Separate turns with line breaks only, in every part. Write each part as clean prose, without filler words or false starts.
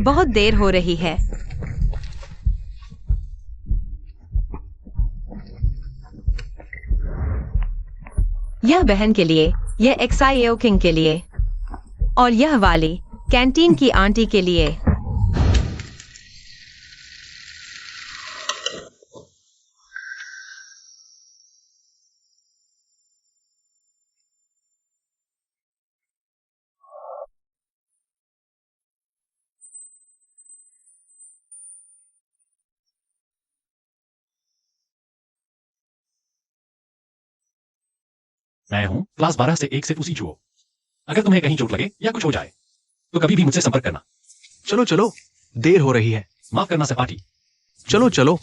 बहुत देर हो रही है। यह बहन के लिए, यह एक्साइओ किंग के लिए, और यह वाली कैंटीन की आंटी के लिए।
मैं हूं क्लास 12 से 1 से उसी जुओ। अगर तुम्हें कहीं चोट लगे या कुछ हो जाए तो कभी भी मुझसे संपर्क करना।
चलो चलो, देर हो रही है।
माफ करना सपाटी।
चलो चलो।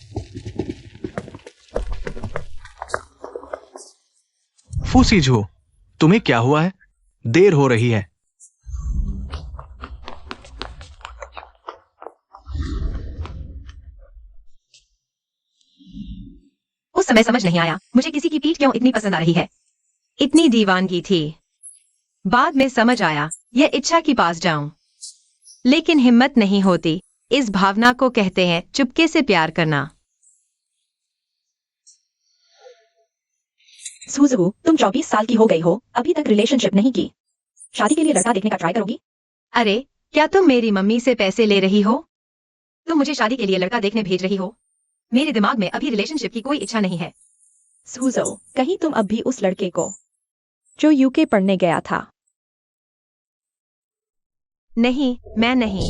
फूसीझो, तुम्हें क्या हुआ है? देर हो रही है।
उस समय समझ नहीं आया मुझे किसी की पीठ क्यों इतनी पसंद आ रही है। इतनी दीवानगी थी। बाद में समझ आया यह इच्छा की पास जाऊं, लेकिन हिम्मत नहीं होती। इस भावना को कहते हैं चुपके से प्यार करना।
सुजुओ, तुम 24 साल की हो गई हो, अभी तक रिलेशनशिप नहीं की। शादी के लिए लड़का देखने का ट्राई करोगी?
अरे, क्या तुम मेरी मम्मी से पैसे ले रही हो? तुम मुझे शादी के लिए लड़का देखने भेज रही हो? मेरे दिमाग में अभी रिलेशनशिप की कोई इच्छा नहीं है।
सुजुओ, कहीं तुम अब भी उस लड़के को जो यूके पढ़ने गया था?
नहीं, मैं नहीं।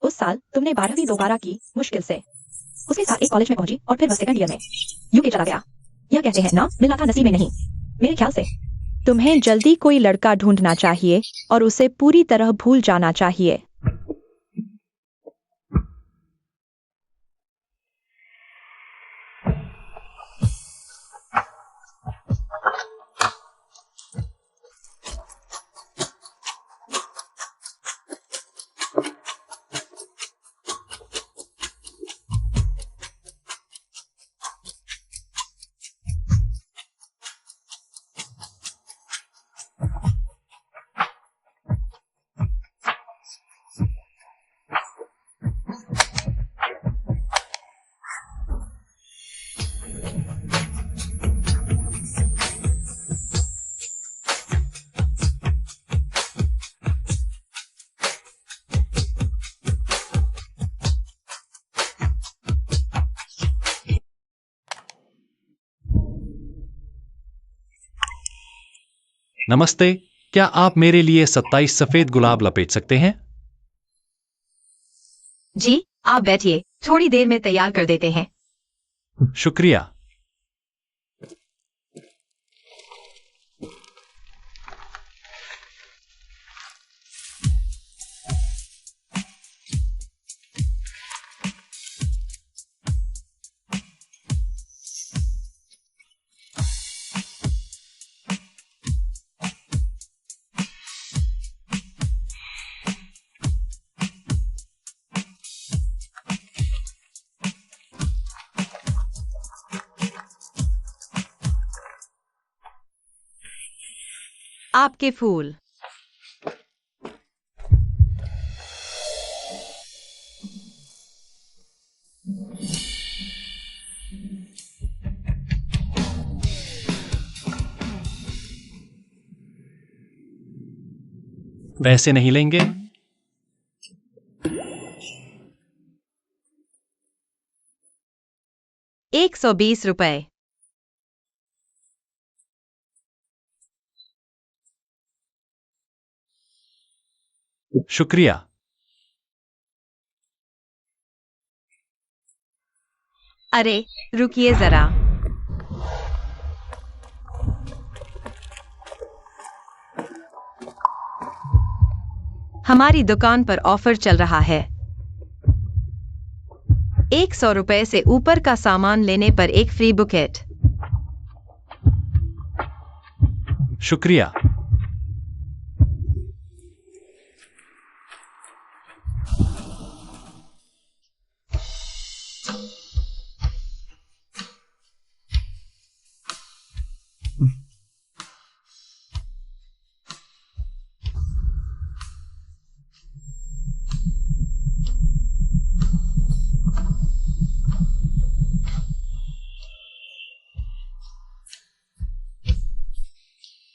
उस साल तुमने 12वीं दोबारा की, मुश्किल से। उसके साथ एक कॉलेज में पहुंची और फिर वह सेकंड ईयर में यूके चला गया। यह कहते हैं ना, मिलना था नसीब में नहीं। मेरे ख्याल से तुम्हें जल्दी कोई लड़का ढूंढना चाहिए और उसे पूरी तरह भूल जाना चाहिए।
नमस्ते, क्या आप मेरे लिए 27 सफेद गुलाब लपेट सकते हैं?
जी, आप बैठिए, थोड़ी देर में तैयार कर देते हैं।
शुक्रिया।
आपके फूल।
पैसे नहीं लेंगे?
120 रुपए।
शुक्रिया।
अरे, रुकिए जरा। हमारी दुकान पर ऑफर चल रहा है। 100 रुपए से ऊपर का सामान लेने पर एक फ्री बुकेट।
शुक्रिया।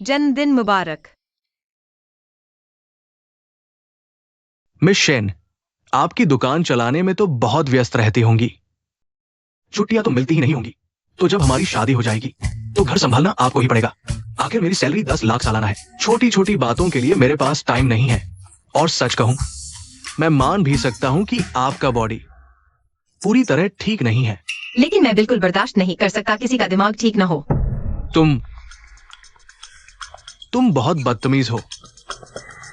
जन्मदिन मुबारक।
मिस शेन, आपकी दुकान चलाने में तो बहुत व्यस्त रहती होंगी। छुट्टियां तो मिलती ही नहीं होंगी। तो जब हमारी शादी हो जाएगी तो घर संभालना आपको ही पड़ेगा। आखिर मेरी सैलरी 10 लाख सालाना है। छोटी छोटी बातों के लिए मेरे पास टाइम नहीं है। और सच कहूं, मैं मान भी सकता हूं कि आपका बॉडी पूरी तरह ठीक नहीं है।
लेकिन मैं बिल्कुल बर्दाश्त नहीं कर सकता किसी का दिमाग ठीक ना हो।
तुम बहुत बदतमीज हो।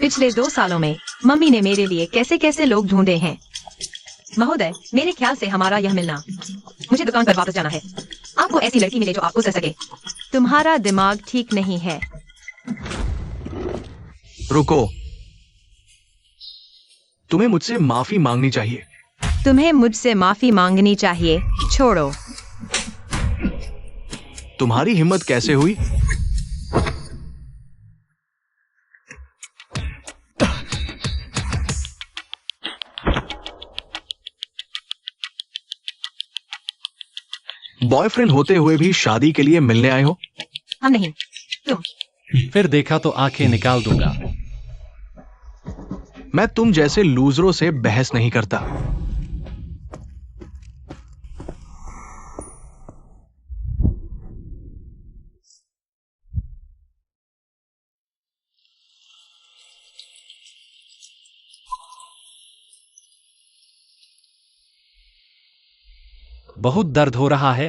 पिछले 2 सालों में मम्मी ने मेरे लिए कैसे कैसे लोग ढूंढे हैं। महोदय, मेरे ख्याल से हमारा यह मिलना, मुझे दुकान पर वापस जाना है। आपको ऐसी लड़की मिले जो आपको सह सके। तुम्हारा दिमाग ठीक नहीं है।
रुको, तुम्हें मुझसे माफी मांगनी चाहिए।
तुम्हें मुझसे माफी मांगनी चाहिए। छोड़ो।
तुम्हारी हिम्मत कैसे हुई? बॉयफ्रेंड होते हुए भी शादी के लिए मिलने आए हो?
हम नहीं, तुम।
फिर देखा तो आंखें निकाल दूंगा।
मैं तुम जैसे लूजरों से बहस नहीं करता।
बहुत दर्द हो रहा है।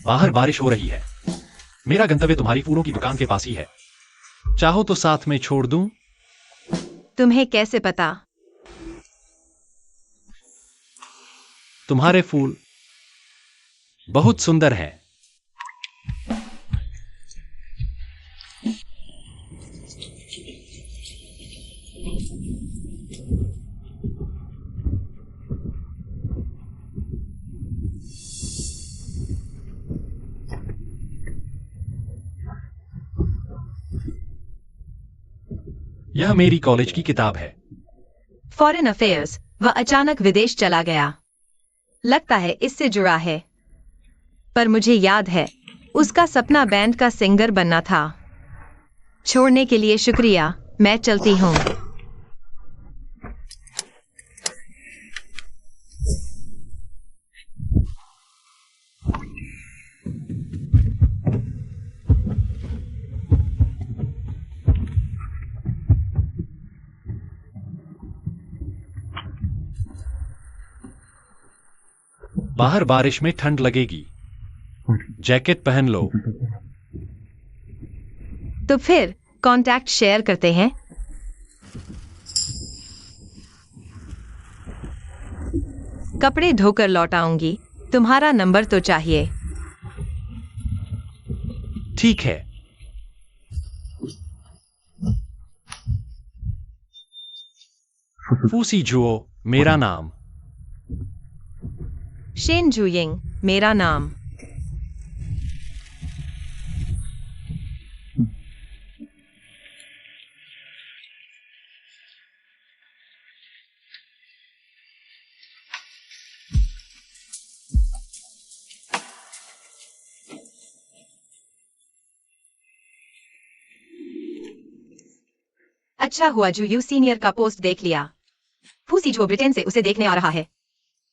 बाहर बारिश हो रही है। मेरा गंतव्य तुम्हारी फूलों की दुकान के पास ही है। चाहो तो साथ में छोड़ दूं?
तुम्हें कैसे पता?
तुम्हारे फूल बहुत सुंदर हैं। यह मेरी कॉलेज की किताब है।
Foreign affairs. वह अचानक विदेश चला गया। लगता है इससे जुड़ा है। पर मुझे याद है, उसका सपना बैंड का सिंगर बनना था। छोड़ने के लिए शुक्रिया, मैं चलती हूँ।
बाहर बारिश में ठंड लगेगी। जैकेट पहन लो।
तो फिर कॉन्टैक्ट शेयर करते हैं। कपड़े धोकर लौट आऊंगी। तुम्हारा नंबर तो चाहिए।
ठीक है। फूसी जुओ मेरा नाम।
शेन जूयिंग मेरा नाम। अच्छा हुआ जो यू सीनियर का पोस्ट देख लिया। फूसी जो ब्रिटेन से उसे देखने आ रहा है।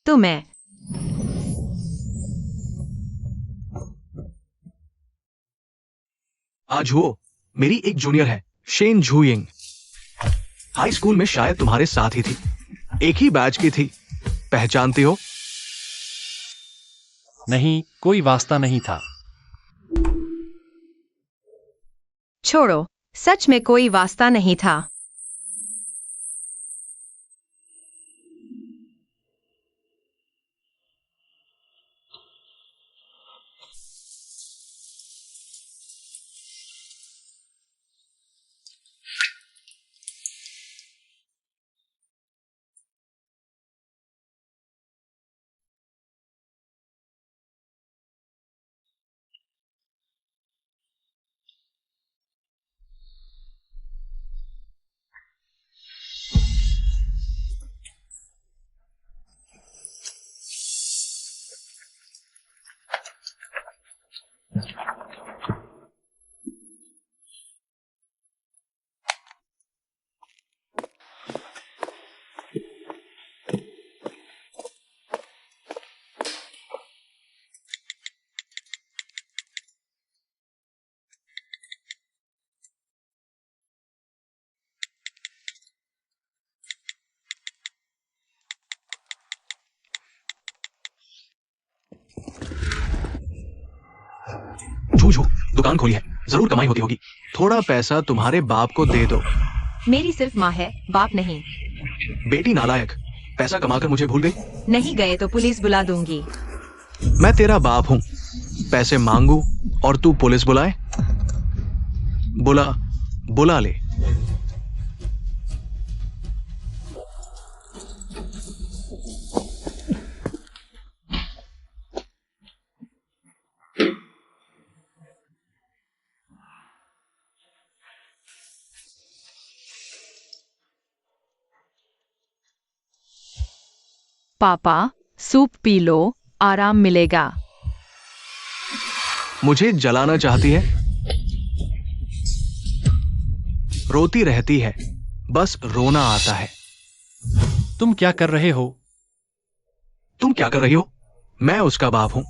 तो मैं
आज वो मेरी एक जूनियर है, शेन झूयिंग। हाई स्कूल में शायद तुम्हारे साथ ही थी। एक ही बैच की थी। पहचानती हो?
नहीं, कोई वास्ता नहीं था।
छोड़ो, सच में कोई वास्ता नहीं था।
दुकान खोली है, जरूर कमाई होती होगी। थोड़ा पैसा तुम्हारे बाप को दे दो।
मेरी सिर्फ माँ है, बाप नहीं।
बेटी नालायक, पैसा कमाकर मुझे भूल गई।
नहीं गए तो पुलिस बुला दूंगी।
मैं तेरा बाप हूं, पैसे मांगू और तू पुलिस बुलाए? बुला बुला ले।
पापा, सूप पी लो, आराम मिलेगा।
मुझे जलाना चाहती है? रोती रहती है, बस रोना आता है।
तुम क्या कर रहे हो?
तुम क्या कर रही हो? मैं उसका बाप हूं।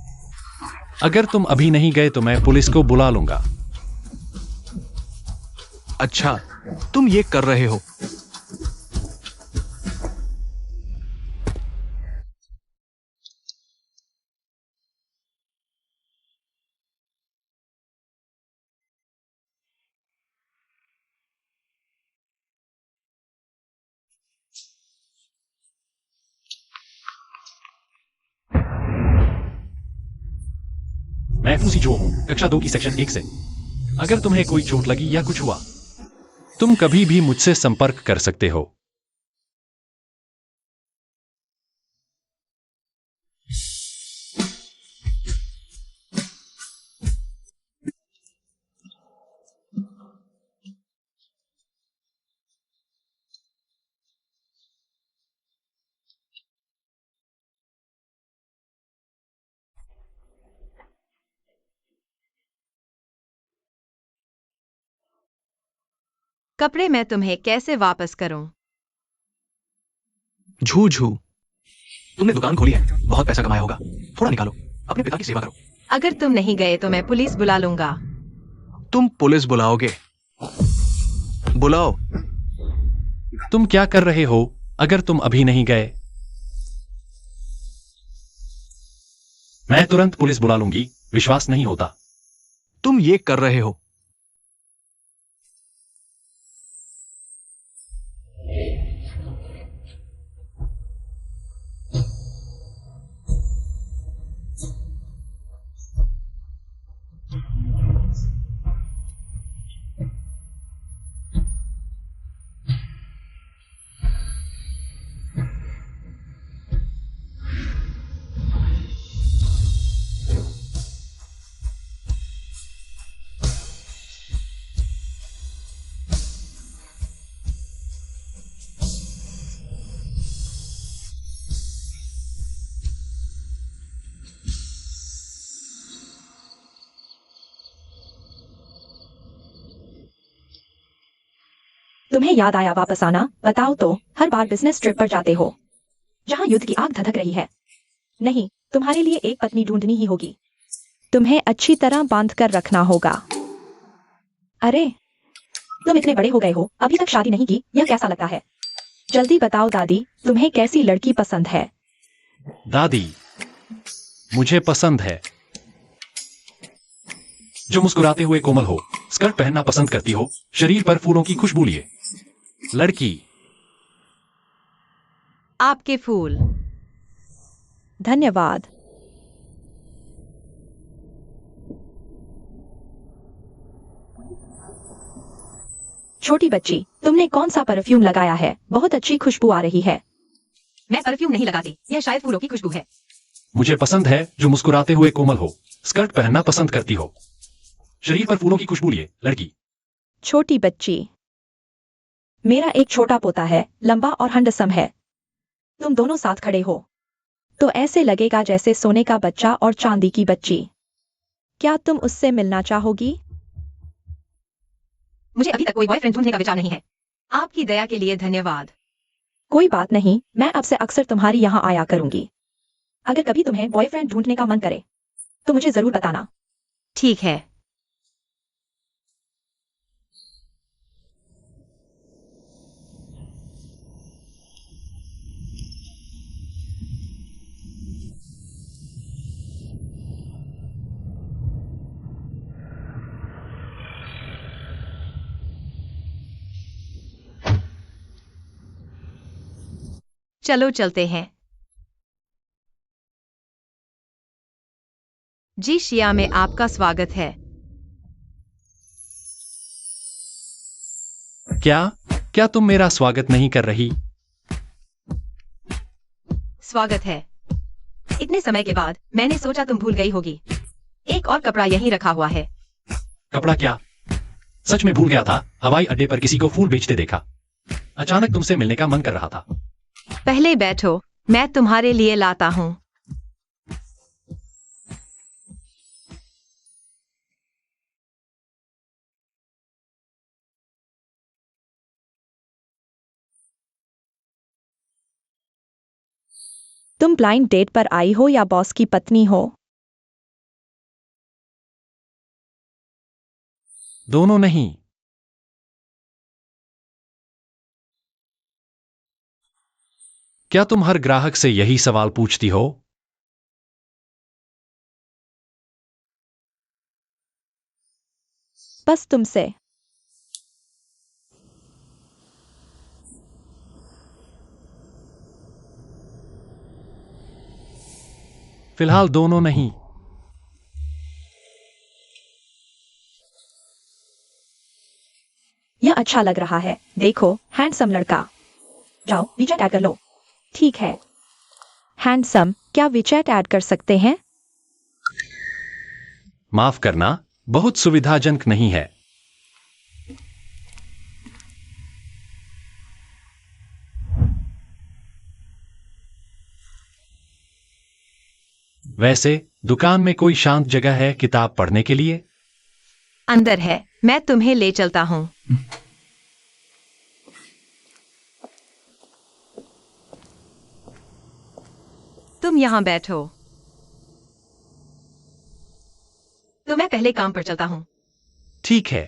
अगर तुम अभी नहीं गए तो मैं पुलिस को बुला लूंगा।
अच्छा, तुम ये कर रहे हो।
मैं फूसी जो हूं, कक्षा 2 की सेक्शन 1 से। अगर तुम्हें कोई चोट लगी या कुछ हुआ, तुम कभी भी मुझसे संपर्क कर सकते हो।
कपड़े मैं तुम्हें कैसे वापस करूं?
झू झू, तुमने दुकान खोली है, बहुत पैसा कमाया होगा, थोड़ा निकालो, अपने पिता की सेवा करो।
अगर तुम नहीं गए तो मैं पुलिस बुला लूंगा।
तुम पुलिस बुलाओगे? बुलाओ।
तुम क्या कर रहे हो? अगर तुम अभी नहीं गए, मैं तुरंत पुलिस बुला लूंगी। विश्वास नहीं होता?
तुम ये कर रहे हो।
तुम्हें याद आया वापस आना? बताओ तो, हर बार बिजनेस ट्रिप पर जाते हो जहां युद्ध की आग धधक रही है। नहीं, तुम्हारे लिए एक पत्नी ढूंढनी ही होगी। तुम्हें अच्छी तरह बांध कर रखना होगा। अरे, तुम इतने बड़े हो गए हो, अभी तक शादी नहीं की, यह कैसा लगता है? जल्दी बताओ दादी, तुम्हें कैसी लड़की पसंद है?
दादी, मुझे पसंद है जो मुस्कुराते हुए कोमल हो, स्कर्ट पहनना पसंद करती हो, शरीर पर फूलों की खुशबू लिए। लड़की।
आपके फूल।
धन्यवाद। छोटी बच्ची, तुमने कौन सा परफ्यूम लगाया है? बहुत अच्छी खुशबू आ रही है।
मैं परफ्यूम नहीं लगाती, यह शायद फूलों की खुशबू है।
मुझे पसंद है जो मुस्कुराते हुए कोमल हो, स्कर्ट पहनना पसंद करती हो, शरीर पर फूलों की खुशबू लिए। लड़की।
छोटी बच्ची, मेरा एक छोटा पोता है, लंबा और हैंडसम है। तुम दोनों साथ खड़े हो तो ऐसे लगेगा जैसे सोने का बच्चा और चांदी की बच्ची। क्या तुम उससे मिलना चाहोगी?
मुझे अभी तक कोई बॉयफ्रेंड ढूंढने का विचार नहीं है। आपकी दया के लिए धन्यवाद।
कोई बात नहीं, मैं अब से अक्सर तुम्हारी यहाँ आया करूंगी। अगर कभी तुम्हें बॉयफ्रेंड ढूंढने का मन करे तो मुझे जरूर बताना।
ठीक है। चलो चलते हैं। जी शिया में आपका स्वागत है।
क्या क्या तुम मेरा स्वागत नहीं कर रही?
स्वागत है। इतने समय के बाद मैंने सोचा तुम भूल गई होगी। एक और कपड़ा यहीं रखा हुआ है।
कपड़ा क्या? सच में भूल गया था। हवाई अड्डे पर किसी को फूल बेचते देखा। अचानक तुमसे मिलने का मन कर रहा था।
पहले बैठो, मैं तुम्हारे लिए लाता हूँ।
तुम ब्लाइंड डेट पर आई हो या बॉस की पत्नी हो?
दोनों नहीं। क्या तुम हर ग्राहक से यही सवाल पूछती हो?
बस तुमसे।
फिलहाल दोनों नहीं।
यह अच्छा लग रहा है। देखो, हैंडसम लड़का। जाओ विचैट ऐड कर लो। ठीक है। हैंडसम, क्या विचैट ऐड कर सकते हैं?
माफ करना, बहुत सुविधाजनक नहीं है। वैसे दुकान में कोई शांत जगह है किताब पढ़ने के लिए?
अंदर है, मैं तुम्हें ले चलता हूँ। तुम यहाँ बैठो। तो मैं पहले काम पर चलता हूँ।
ठीक है।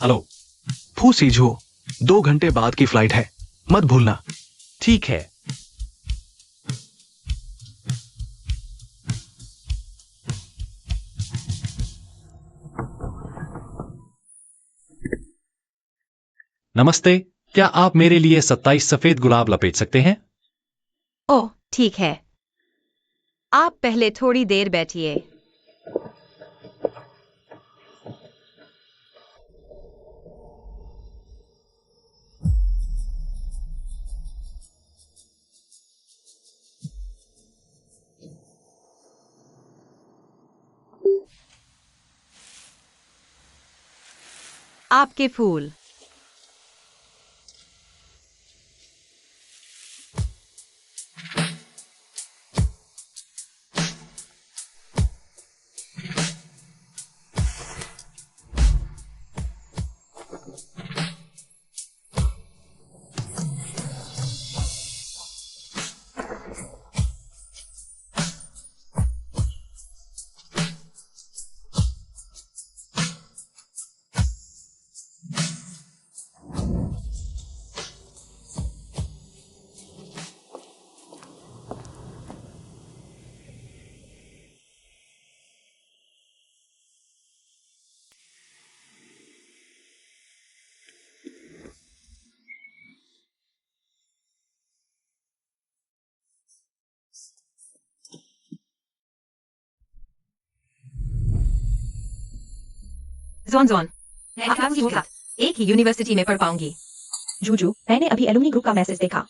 हेलो।
फू सीझो, 2 घंटे बाद की फ्लाइट है, मत भूलना।
ठीक है। नमस्ते, क्या आप मेरे लिए 27 सफेद गुलाब लपेट सकते हैं?
ओह, ठीक है। आप पहले थोड़ी देर बैठिए। आपके फूल। जोन जोन, मैं आपकी के साथ एक ही यूनिवर्सिटी में पढ़ पाऊंगी।
जूजू, मैंने अभी एलुमनी ग्रुप का मैसेज देखा।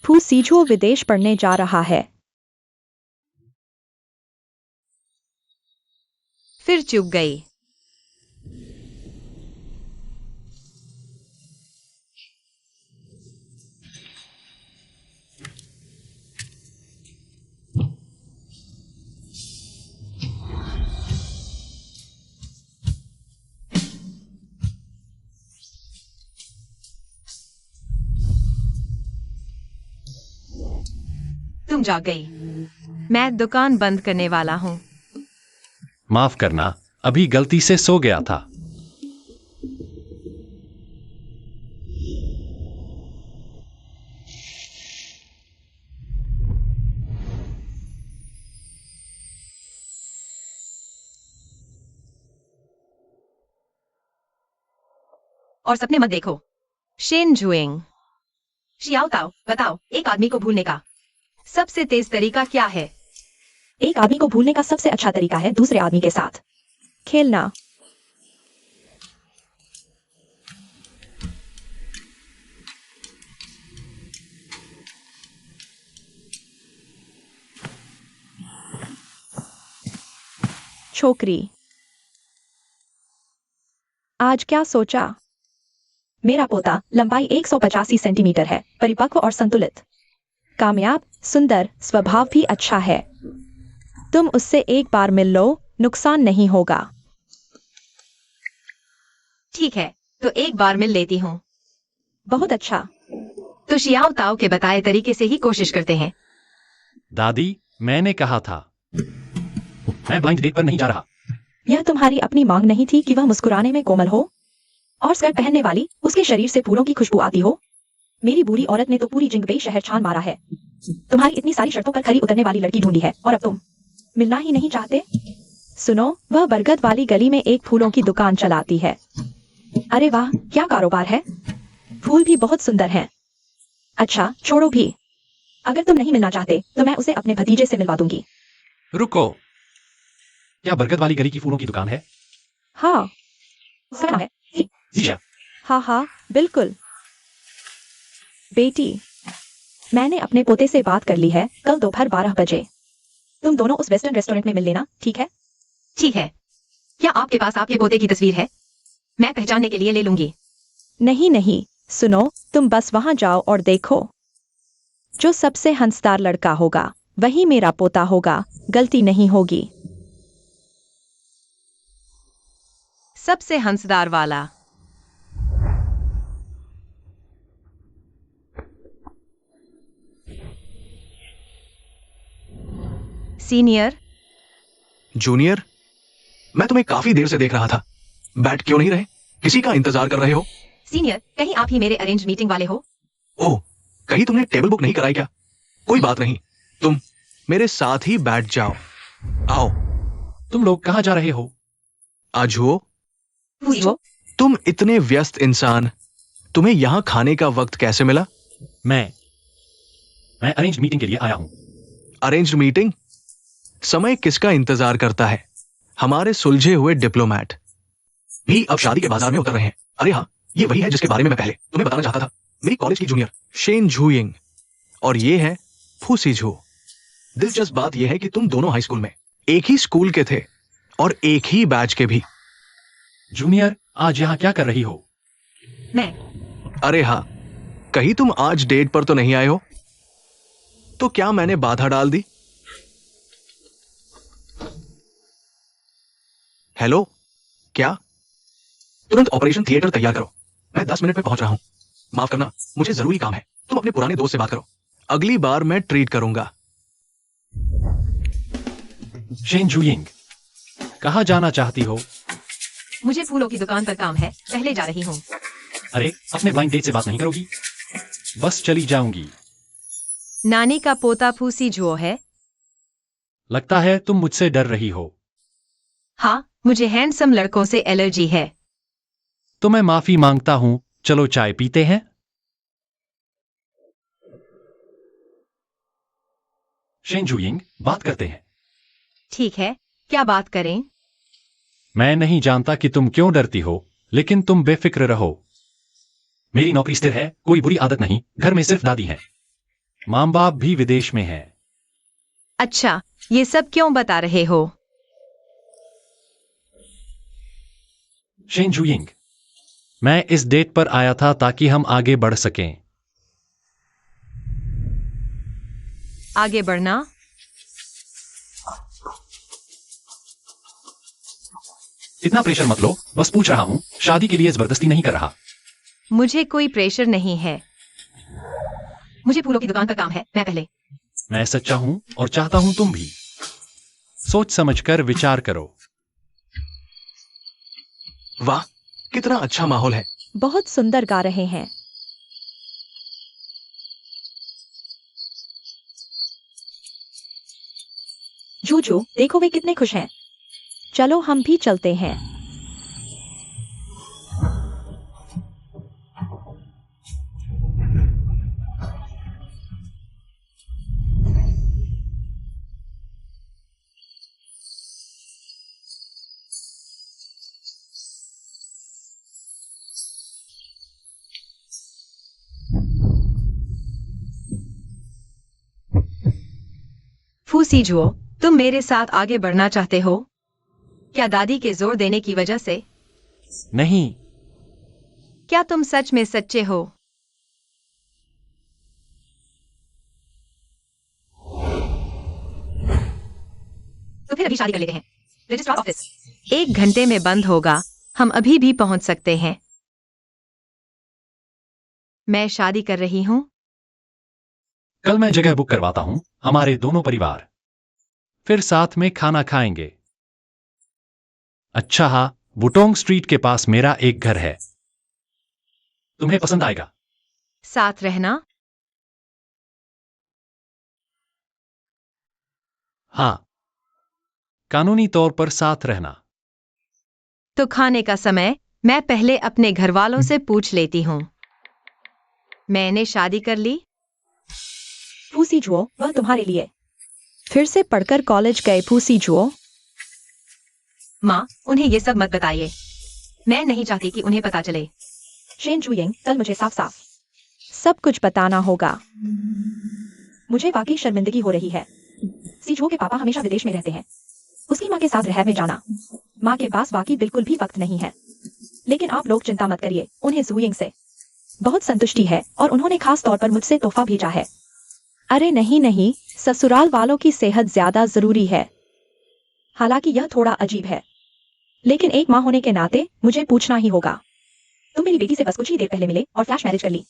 फू सीझो विदेश पढ़ने जा रहा है।
फिर चुप गई। तुम जाग गई। मैं दुकान बंद करने वाला हूँ।
माफ करना, अभी गलती से सो गया था।
और सपने मत देखो। शेन जुएंग, शियाओ ताओ, बताओ एक आदमी को भूलने का सबसे तेज तरीका क्या है?
एक आदमी को भूलने का सबसे अच्छा तरीका है दूसरे आदमी के साथ खेलना। छोकरी, आज क्या सोचा? मेरा पोता लंबाई 185 सेंटीमीटर है, परिपक्व और संतुलित, कामयाब, सुंदर, स्वभाव भी अच्छा है। तुम उससे एक बार मिल लो, नुकसान नहीं होगा।
ठीक है, तो एक बार मिल लेती हूँ।
बहुत अच्छा।
तो शियाओ ताओ के बताए तरीके से ही कोशिश करते हैं।
दादी, मैंने कहा था मैं ब्लाइंड डेट पर नहीं जा रहा।
यह तुम्हारी अपनी मांग नहीं थी कि वह मुस्कुराने में कोमल हो और स्कर्ट पहनने वाली, उसके शरीर से फूलों की खुशबू आती हो। मेरी बूढ़ी औरत ने तो पूरी जिंगबई शहर छान मारा है। तुम्हारी इतनी सारी शर्तों पर खरी उतरने वाली लड़की ढूंढी है और अब तुम मिलना ही नहीं चाहते? सुनो, वह बरगद वाली गली में एक फूलों की दुकान चलाती है। अरे वाह, क्या कारोबार है! फूल भी बहुत सुंदर हैं। अच्छा, छोड़ो भी। अगर तुम नहीं मिलना चाहते तो मैं उसे अपने भतीजे से मिलवा दूंगी।
रुको, क्या बरगद वाली गली की फूलों की दुकान है?
हाँ, उसका नाम है
जीजा।
हाँ हाँ, बिल्कुल। बेटी, मैंने अपने पोते से बात कर ली है, कल दोपहर 12 बजे तुम दोनों उस वेस्टर्न रेस्टोरेंट में मिल लेना, ठीक है?
ठीक है। क्या आपके पास आपके पोते की तस्वीर है? मैं पहचानने के लिए ले लूंगी।
नहीं नहीं, सुनो, तुम बस वहां जाओ और देखो। जो सबसे हंसदार लड़का होगा वही मेरा पोता होगा, गलती नहीं होगी।
सबसे हंसदार वाला। सीनियर,
जूनियर, मैं तुम्हें काफी देर से देख रहा था। बैठ क्यों नहीं रहे? किसी का इंतजार कर रहे हो?
सीनियर, कहीं आप ही मेरे अरेंज मीटिंग वाले हो?
ओह, कहीं तुमने टेबल बुक नहीं कराई क्या? कोई बात नहीं, तुम मेरे साथ ही बैठ जाओ। आओ।
तुम लोग कहाँ जा रहे हो?
आजुओ,
पूछो।
तुम इतने व्यस्त इंसान, तुम्हें यहाँ खाने का वक्त कैसे मिला?
मैं अरेंज मीटिंग के लिए आया हूँ।
Arranged meeting? समय किसका इंतजार करता है? हमारे सुलझे हुए डिप्लोमेट भी अब शादी के बाजार में उतर रहे हैं। अरे हाँ, ये वही है जिसके बारे में मैं पहले तुम्हें बताना चाहता था। मेरी कॉलेज की जूनियर शेन झुयिंग, और ये है फूसी झू। दिलचस्प बात यह है कि तुम दोनों हाई स्कूल में एक ही स्कूल के थे और एक ही बैच के भी।
जूनियर, आज यहाँ क्या कर रही हो?
मैं
अरे हाँ, कहीं तुम आज डेट पर तो नहीं आए हो? तो क्या मैंने बाधा डाल दी? हेलो, क्या? तुरंत ऑपरेशन थिएटर तैयार करो, मैं 10 मिनट में पहुंच रहा हूं। माफ करना, मुझे जरूरी काम है। तुम अपने पुराने दोस्त से बात करो, अगली बार मैं ट्रीट करूंगा।
शेन जुयिंग, कहाँ जाना चाहती हो?
मुझे फूलों की दुकान पर काम है, पहले जा रही हूँ।
अरे, अपने ब्लाइंड डेट से बात नहीं करोगी? बस चली जाऊंगी।
नानी का पोता फूसी झो है।
लगता है तुम मुझसे डर रही हो।
हाँ, मुझे हैंडसम लड़कों से एलर्जी है।
तो मैं माफी मांगता हूं। चलो चाय पीते हैं। शेन जुयिंग, बात करते हैं।
ठीक है, क्या बात करें?
मैं नहीं जानता कि तुम क्यों डरती हो, लेकिन तुम बेफिक्र रहो। मेरी नौकरी स्थिर है, कोई बुरी आदत नहीं, घर में सिर्फ दादी है। माँ बाप भी विदेश में है।
अच्छा, ये सब क्यों बता रहे हो?
शेन जुयिंग, मैं इस डेट पर आया था ताकि हम आगे बढ़ सकें।
आगे बढ़ना?
इतना प्रेशर मत लो, बस पूछ रहा हूं, शादी के लिए जबरदस्ती नहीं कर रहा।
मुझे कोई प्रेशर नहीं है। मुझे फूलों की दुकान का काम है, मैं पहले।
मैं सच्चा हूं और चाहता हूं तुम भी। सोच समझकर विचार करो।
वाह, कितना अच्छा माहौल है।
बहुत सुंदर गा रहे हैं। जूजू, देखो वे कितने खुश हैं। चलो हम भी चलते हैं।
फूसी जुओ, तुम मेरे साथ आगे बढ़ना चाहते हो? क्या दादी के जोर देने की वजह से?
नहीं।
क्या तुम सच में सच्चे हो? तो फिर अभी शादी कर लेते हैं। रजिस्ट्रार ऑफिस 1 घंटे में बंद होगा, हम अभी भी पहुंच सकते हैं। मैं शादी कर रही हूं।
कल मैं जगह बुक करवाता हूं, हमारे दोनों परिवार फिर साथ में खाना खाएंगे। अच्छा हाँ, बुटोंग स्ट्रीट के पास मेरा एक घर है, तुम्हें पसंद आएगा।
साथ रहना?
हाँ, कानूनी तौर पर साथ रहना।
तो खाने का समय मैं पहले अपने घर वालों से पूछ लेती हूँ। मैंने शादी कर ली।
फूसी जुओ, वह तुम्हारे लिए फिर से पढ़कर कॉलेज गए। फूसी जुओ,
माँ, उन्हें ये सब मत बताइए। मैं नहीं चाहती कि उन्हें पता चले।
शेन जुयिंग, कल मुझे साफ साफ सब कुछ बताना होगा। मुझे वाकई शर्मिंदगी हो रही है। सीजुओ के पापा हमेशा विदेश में रहते हैं। उसकी माँ के साथ रिहैब में जाना, माँ के पास वाकई बिल्कुल भी वक्त नहीं है। लेकिन आप लोग चिंता मत करिए, उन्हें जुयिंग से बहुत संतुष्टि है और उन्होंने खास तौर पर मुझसे तोहफा भेजा है। अरे नहीं नहीं, ससुराल वालों की सेहत ज्यादा जरूरी है। हालांकि यह थोड़ा अजीब है, लेकिन एक माँ होने के नाते मुझे पूछना ही होगा। तुम मेरी बेटी से बस कुछ ही देर पहले मिले और फ्लैश मैरिज कर ली।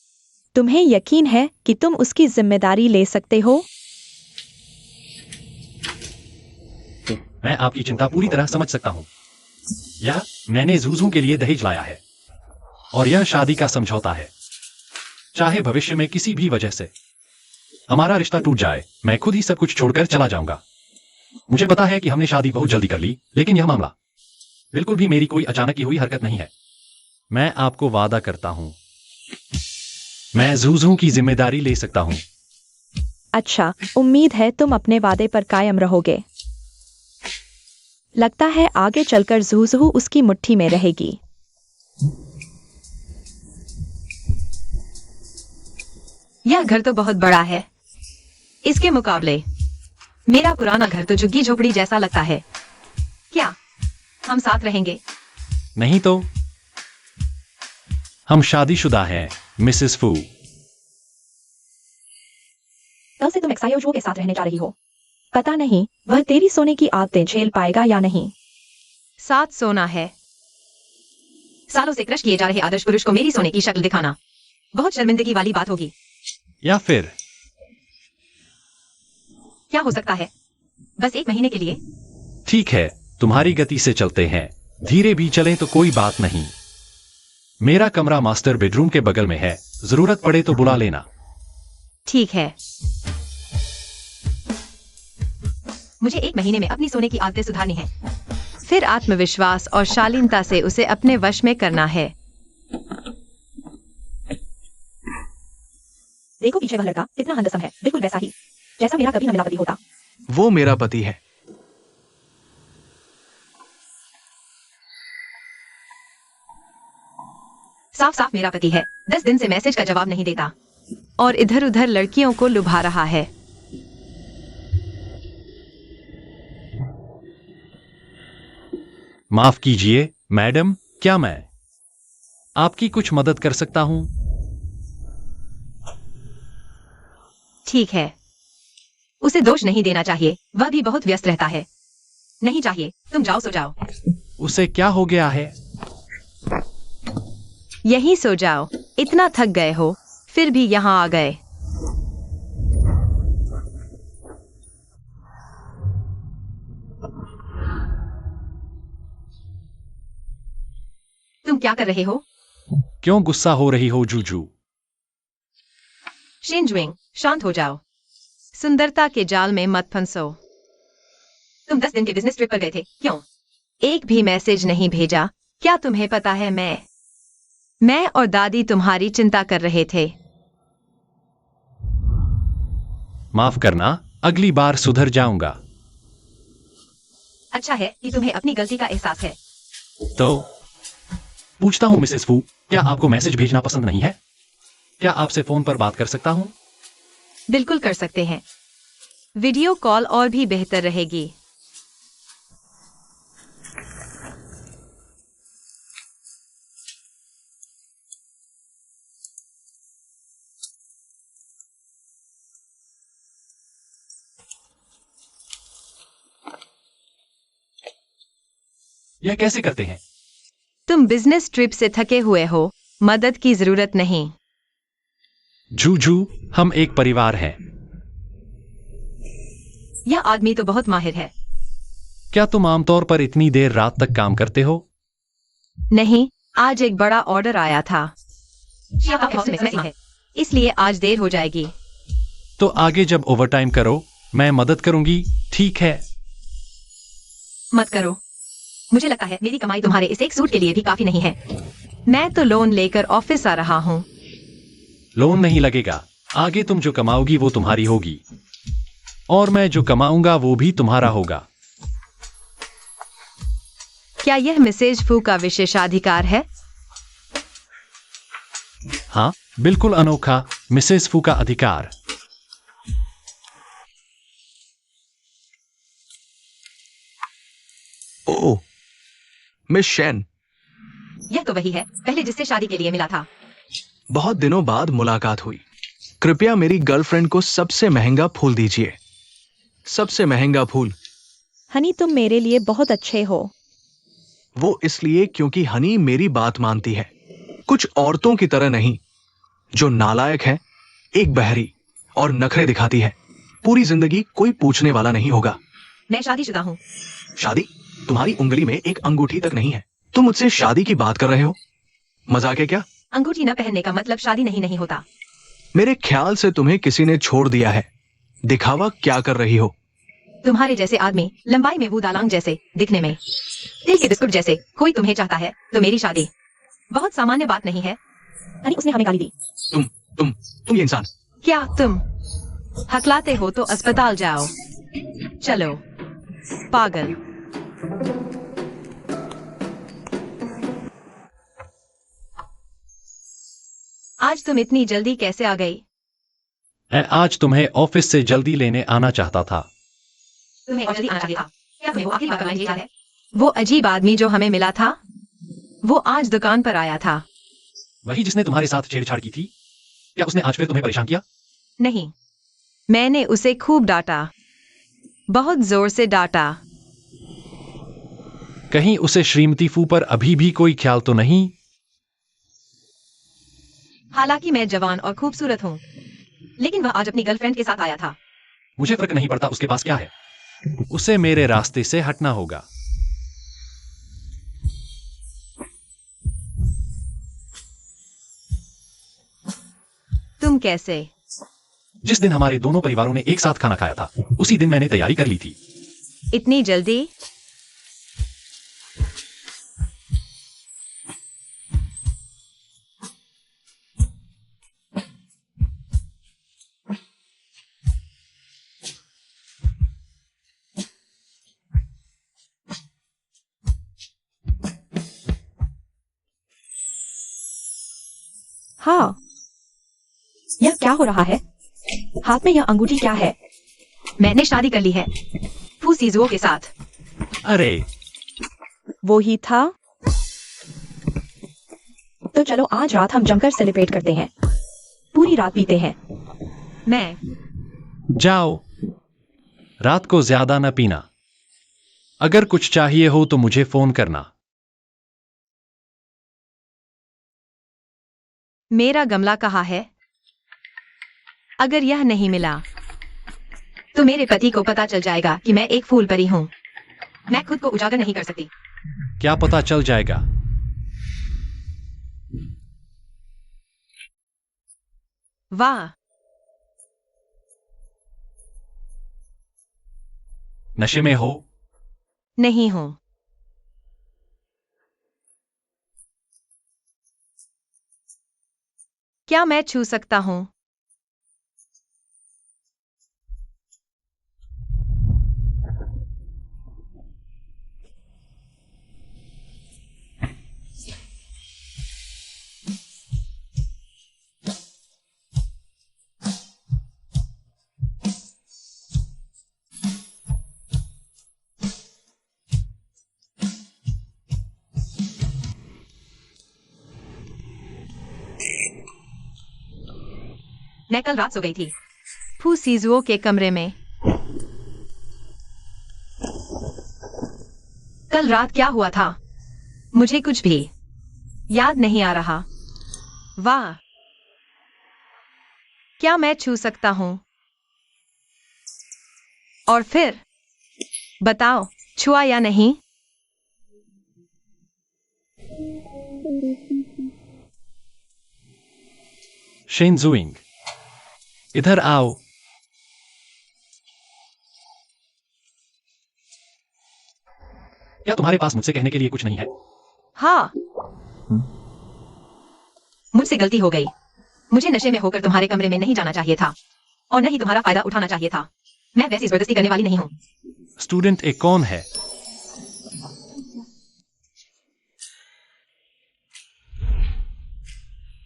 तुम्हें यकीन है कि तुम उसकी जिम्मेदारी ले सकते हो?
मैं आपकी चिंता पूरी तरह समझ सकता हूं। यह मैंने जूजू के लिए दहेज लाया है और यह शादी का समझौता है। चाहे भविष्य में किसी भी वजह से हमारा रिश्ता टूट जाए, मैं खुद ही सब कुछ छोड़कर चला जाऊंगा। मुझे पता है कि हमने शादी बहुत जल्दी कर ली, लेकिन यह मामला बिल्कुल भी मेरी कोई अचानक की हुई हरकत नहीं है। मैं आपको वादा करता हूं, मैं जूजू की जिम्मेदारी ले सकता हूं।
अच्छा, उम्मीद है तुम अपने वादे पर कायम रहोगे। लगता है आगे चलकर जूजू उसकी मुट्ठी में रहेगी।
यह घर तो बहुत बड़ा है। इसके मुकाबले मेरा पुराना घर तो झुग्गी झोपड़ी जैसा लगता है। क्या हम साथ रहेंगे?
नहीं तो। हम शादीशुदा हैं, मिसेस फू।
कल से तुम एक्सायोजो के साथ रहने जा रही हो। पता नहीं वह तेरी सोने की आदतें झेल पाएगा या नहीं।
साथ सोना है। सालों से क्रश किए जा रहे आदर्श पुरुष को मेरी सोने की शक्ल दिखाना बहुत शर्मिंदगी वाली बात होगी।
या फिर
क्या हो सकता है? बस 1 महीने के लिए?
ठीक है, तुम्हारी गति से चलते हैं। धीरे भी चलें तो कोई बात नहीं। मेरा कमरा मास्टर बेडरूम के बगल में है, जरूरत पड़े तो बुला लेना।
ठीक है। मुझे 1 महीने में अपनी सोने की आदतें सुधारनी है। फिर आत्मविश्वास और शालीनता से उसे अपने वश में करना है।
देखो पीछे वह लड़का कितना हंदसम है, बिल्कुल वैसा ही जैसा मेरा कभी न मिला पति होता।
वो मेरा पति है।
साफ साफ मेरा पति है। 10 दिन से मैसेज का जवाब नहीं देता और इधर उधर लड़कियों को लुभा रहा है।
माफ कीजिए मैडम, क्या मैं आपकी कुछ मदद कर सकता हूं?
ठीक है। उसे दोष नहीं देना चाहिए, वह भी बहुत व्यस्त रहता है। नहीं चाहिए, तुम जाओ, सो जाओ।
उसे क्या हो गया है?
यहीं सो जाओ। इतना थक गए हो, फिर भी यहाँ आ गए। तुम क्या कर रहे हो?
क्यों गुस्सा हो रही हो जूजू?
शिनजुइंग, शांत हो जाओ। सुंदरता के जाल में मत फंसो। तुम 10 दिन के बिजनेस ट्रिप पर गए थे, क्यों? एक भी मैसेज नहीं भेजा। क्या तुम्हें पता है मैं और दादी तुम्हारी चिंता कर रहे थे।
माफ करना, अगली बार सुधर जाऊंगा।
अच्छा है कि तुम्हें अपनी गलती का एहसास है।
तो पूछता हूं मिसेस फू, क्या आपको मैसेज भेजना पसंद नहीं है? क्या आपसे फोन पर बात कर सकता हूं?
बिल्कुल कर सकते हैं। वीडियो कॉल और भी बेहतर रहेगी।
यह कैसे करते हैं?
तुम बिजनेस ट्रिप से थके हुए हो, मदद की जरूरत नहीं।
जूजू, हम एक परिवार हैं।
यह आदमी तो बहुत माहिर है।
क्या तुम आमतौर पर इतनी देर रात तक काम करते हो?
नहीं, आज एक बड़ा ऑर्डर आया था। है, इसलिए आज देर हो जाएगी।
तो आगे जब ओवरटाइम करो, मैं मदद करूंगी, ठीक है?
मत करो। मुझे लगता है मेरी कमाई तुम्हारे इस एक सूट के लिए भी काफी नहीं है। मैं तो लोन लेकर ऑफिस आ रहा हूँ।
लोन नहीं लगेगा। आगे तुम जो कमाओगी वो तुम्हारी होगी, और मैं जो कमाऊंगा वो भी तुम्हारा होगा।
क्या यह मिसेज फू का विशेषाधिकार है?
हाँ, बिल्कुल अनोखा मिसेस फू का अधिकार।
ओह, मिस शेन,
यह तो वही है, पहले जिससे शादी के लिए मिला था।
बहुत दिनों बाद मुलाकात हुई। कृपया मेरी गर्लफ्रेंड को सबसे महंगा फूल दीजिए। सबसे महंगा फूल।
हनी, तुम मेरे लिए बहुत अच्छे हो।
वो इसलिए क्योंकि हनी मेरी बात मानती है, कुछ औरतों की तरह नहीं, जो नालायक है, एक बहरी और नखरे दिखाती है। पूरी जिंदगी कोई पूछने वाला नहीं होगा।
मैं शादीशुदा हूँ।
शादी? तुम्हारी उंगली में एक अंगूठी तक नहीं है। तुम मुझसे शादी की बात कर रहे हो? मजाक है क्या?
अंगूठी न पहनने का मतलब शादी नहीं होता।
मेरे ख्याल से तुम्हें किसी ने छोड़ दिया है। दिखावा क्या कर रही हो?
तुम्हारे जैसे आदमी, लंबाई में वो दालांग जैसे, दिखने में तिल के बिस्कुट जैसे, कोई तुम्हें चाहता है तो मेरी शादी बहुत सामान्य बात नहीं है।
हनी, उसने हमें गाली दी।
तुम ये इंसान।
क्या तुम हकलाते हो तो अस्पताल जाओ। चलो, पागल। आज तुम इतनी जल्दी कैसे आ गई?
मैं आज तुम्हें ऑफिस से जल्दी लेने आना चाहता था।
तुम्हें और जल्दी आना चाहिए था। क्या तुम्हें वो आखिरी बार करना याद है? वो अजीब आदमी जो हमें मिला था, वो आज दुकान पर आया था।
वही जिसने तुम्हारे साथ छेड़छाड़ की थी? क्या उसने आज फिर तुम्हें परेशान किया?
नहीं, मैंने उसे खूब डांटा, बहुत जोर से डांटा।
कहीं उसे श्रीमती फू पर अभी भी कोई ख्याल तो नहीं?
हालांकि मैं जवान और खूबसूरत हूँ, लेकिन वह आज अपनी गर्लफ्रेंड के साथ आया था।
मुझे फर्क नहीं पड़ता उसके पास क्या है। उसे मेरे रास्ते से हटना होगा।
तुम कैसे?
जिस दिन हमारे दोनों परिवारों ने एक साथ खाना खाया था, उसी दिन मैंने तैयारी कर ली थी।
इतनी जल्दी?
हाँ, यह क्या हो रहा है? हाथ में यह अंगूठी क्या है?
मैंने शादी कर ली है, फू सीजुओ के साथ।
अरे,
वो ही था। तो चलो आज रात हम जमकर सेलिब्रेट करते हैं, पूरी रात पीते हैं।
मैं
जाओ। रात को ज्यादा न पीना। अगर कुछ चाहिए हो तो मुझे फोन करना।
मेरा गमला कहाँ है? अगर यह नहीं मिला तो मेरे पति को पता चल जाएगा कि मैं एक फूल परी हूँ। मैं खुद को उजागर नहीं कर सकती।
क्या पता चल जाएगा?
वाह,
नशे में हो?
नहीं हूँ। क्या मैं छू सकता हूँ? मैं कल रात सो गई थी फू सीजुओ के कमरे में। कल रात क्या हुआ था मुझे कुछ भी याद नहीं आ रहा। वाह, क्या मैं छू सकता हूं? और फिर बताओ छुआ या नहीं?
शेन जुइंग, इधर आओ। क्या तुम्हारे पास मुझसे कहने के लिए कुछ नहीं है?
हाँ, मुझसे गलती हो गई। मुझे नशे में होकर तुम्हारे कमरे में नहीं जाना चाहिए था और न ही तुम्हारा फायदा उठाना चाहिए था। मैं वैसी जबरदस्ती करने वाली नहीं हूँ।
स्टूडेंट ए कौन है?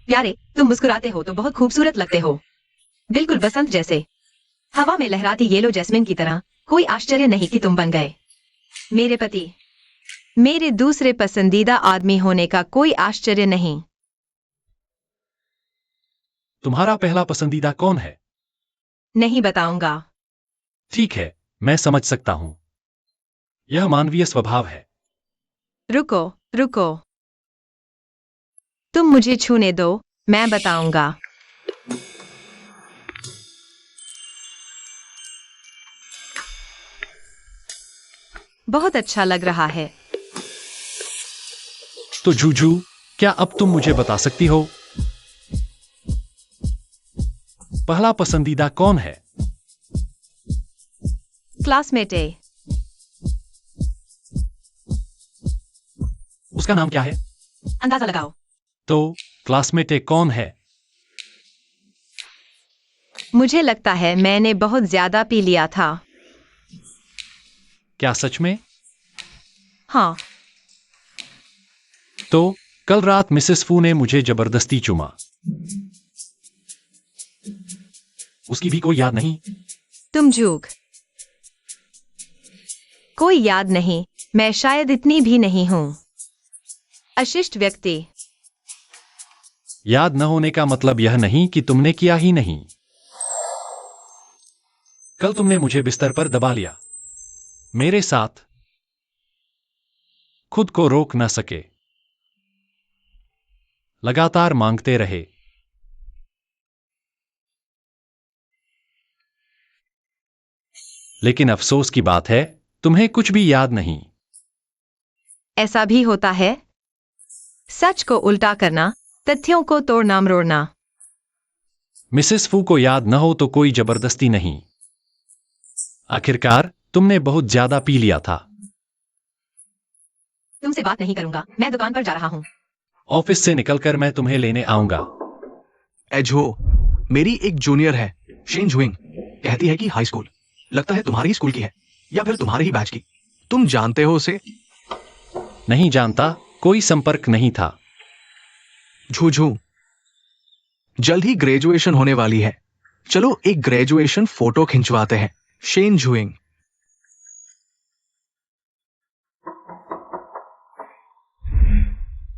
प्यारे, तुम मुस्कुराते हो तो बहुत खूबसूरत लगते हो, बिल्कुल बसंत जैसे, हवा में लहराती येलो जैस्मिन की तरह। कोई आश्चर्य नहीं कि तुम बन गए मेरे पति। मेरे दूसरे पसंदीदा आदमी होने का कोई आश्चर्य नहीं।
तुम्हारा पहला पसंदीदा कौन है?
नहीं बताऊंगा।
ठीक है, मैं समझ सकता हूं। यह मानवीय स्वभाव है।
रुको रुको, तुम मुझे छूने दो, मैं बताऊंगा। बहुत अच्छा लग रहा है।
तो जूजू, क्या अब तुम मुझे बता सकती हो पहला पसंदीदा कौन है?
क्लासमेट ए।
उसका नाम क्या है?
अंदाजा लगाओ।
तो क्लासमेट ए कौन है?
मुझे लगता है मैंने बहुत ज्यादा पी लिया था।
क्या सच में?
हाँ,
तो कल रात मिसेस फू ने मुझे जबरदस्ती चूमा। उसकी भी कोई याद नहीं?
तुम झूठ। कोई याद नहीं, मैं शायद इतनी भी नहीं हूं। अशिष्ट व्यक्ति।
याद न होने का मतलब यह नहीं कि तुमने किया ही नहीं। कल तुमने मुझे बिस्तर पर दबा लिया, मेरे साथ, खुद को रोक न सके, लगातार मांगते रहे। लेकिन अफसोस की बात है, तुम्हें कुछ भी याद नहीं।
ऐसा भी होता है। सच को उल्टा करना, तथ्यों को तोड़ना मरोड़ना।
मिसेस फू को याद न हो तो कोई जबरदस्ती नहीं। आखिरकार तुमने बहुत ज्यादा पी लिया था।
तुमसे बात नहीं करूंगा, मैं दुकान पर जा रहा हूं।
ऑफिस से निकलकर मैं तुम्हें लेने आऊंगा।
एजो, मेरी एक जूनियर है, शेन जुइंग, कहती है कि हाई स्कूल, लगता है तुम्हारी ही स्कूल की है या फिर तुम्हारे ही बैच की। तुम जानते हो उसे?
नहीं जानता, कोई संपर्क नहीं था।
झूझू, जल्द ही ग्रेजुएशन होने वाली है, चलो एक ग्रेजुएशन फोटो खिंचवाते हैं। शेन जुइंग।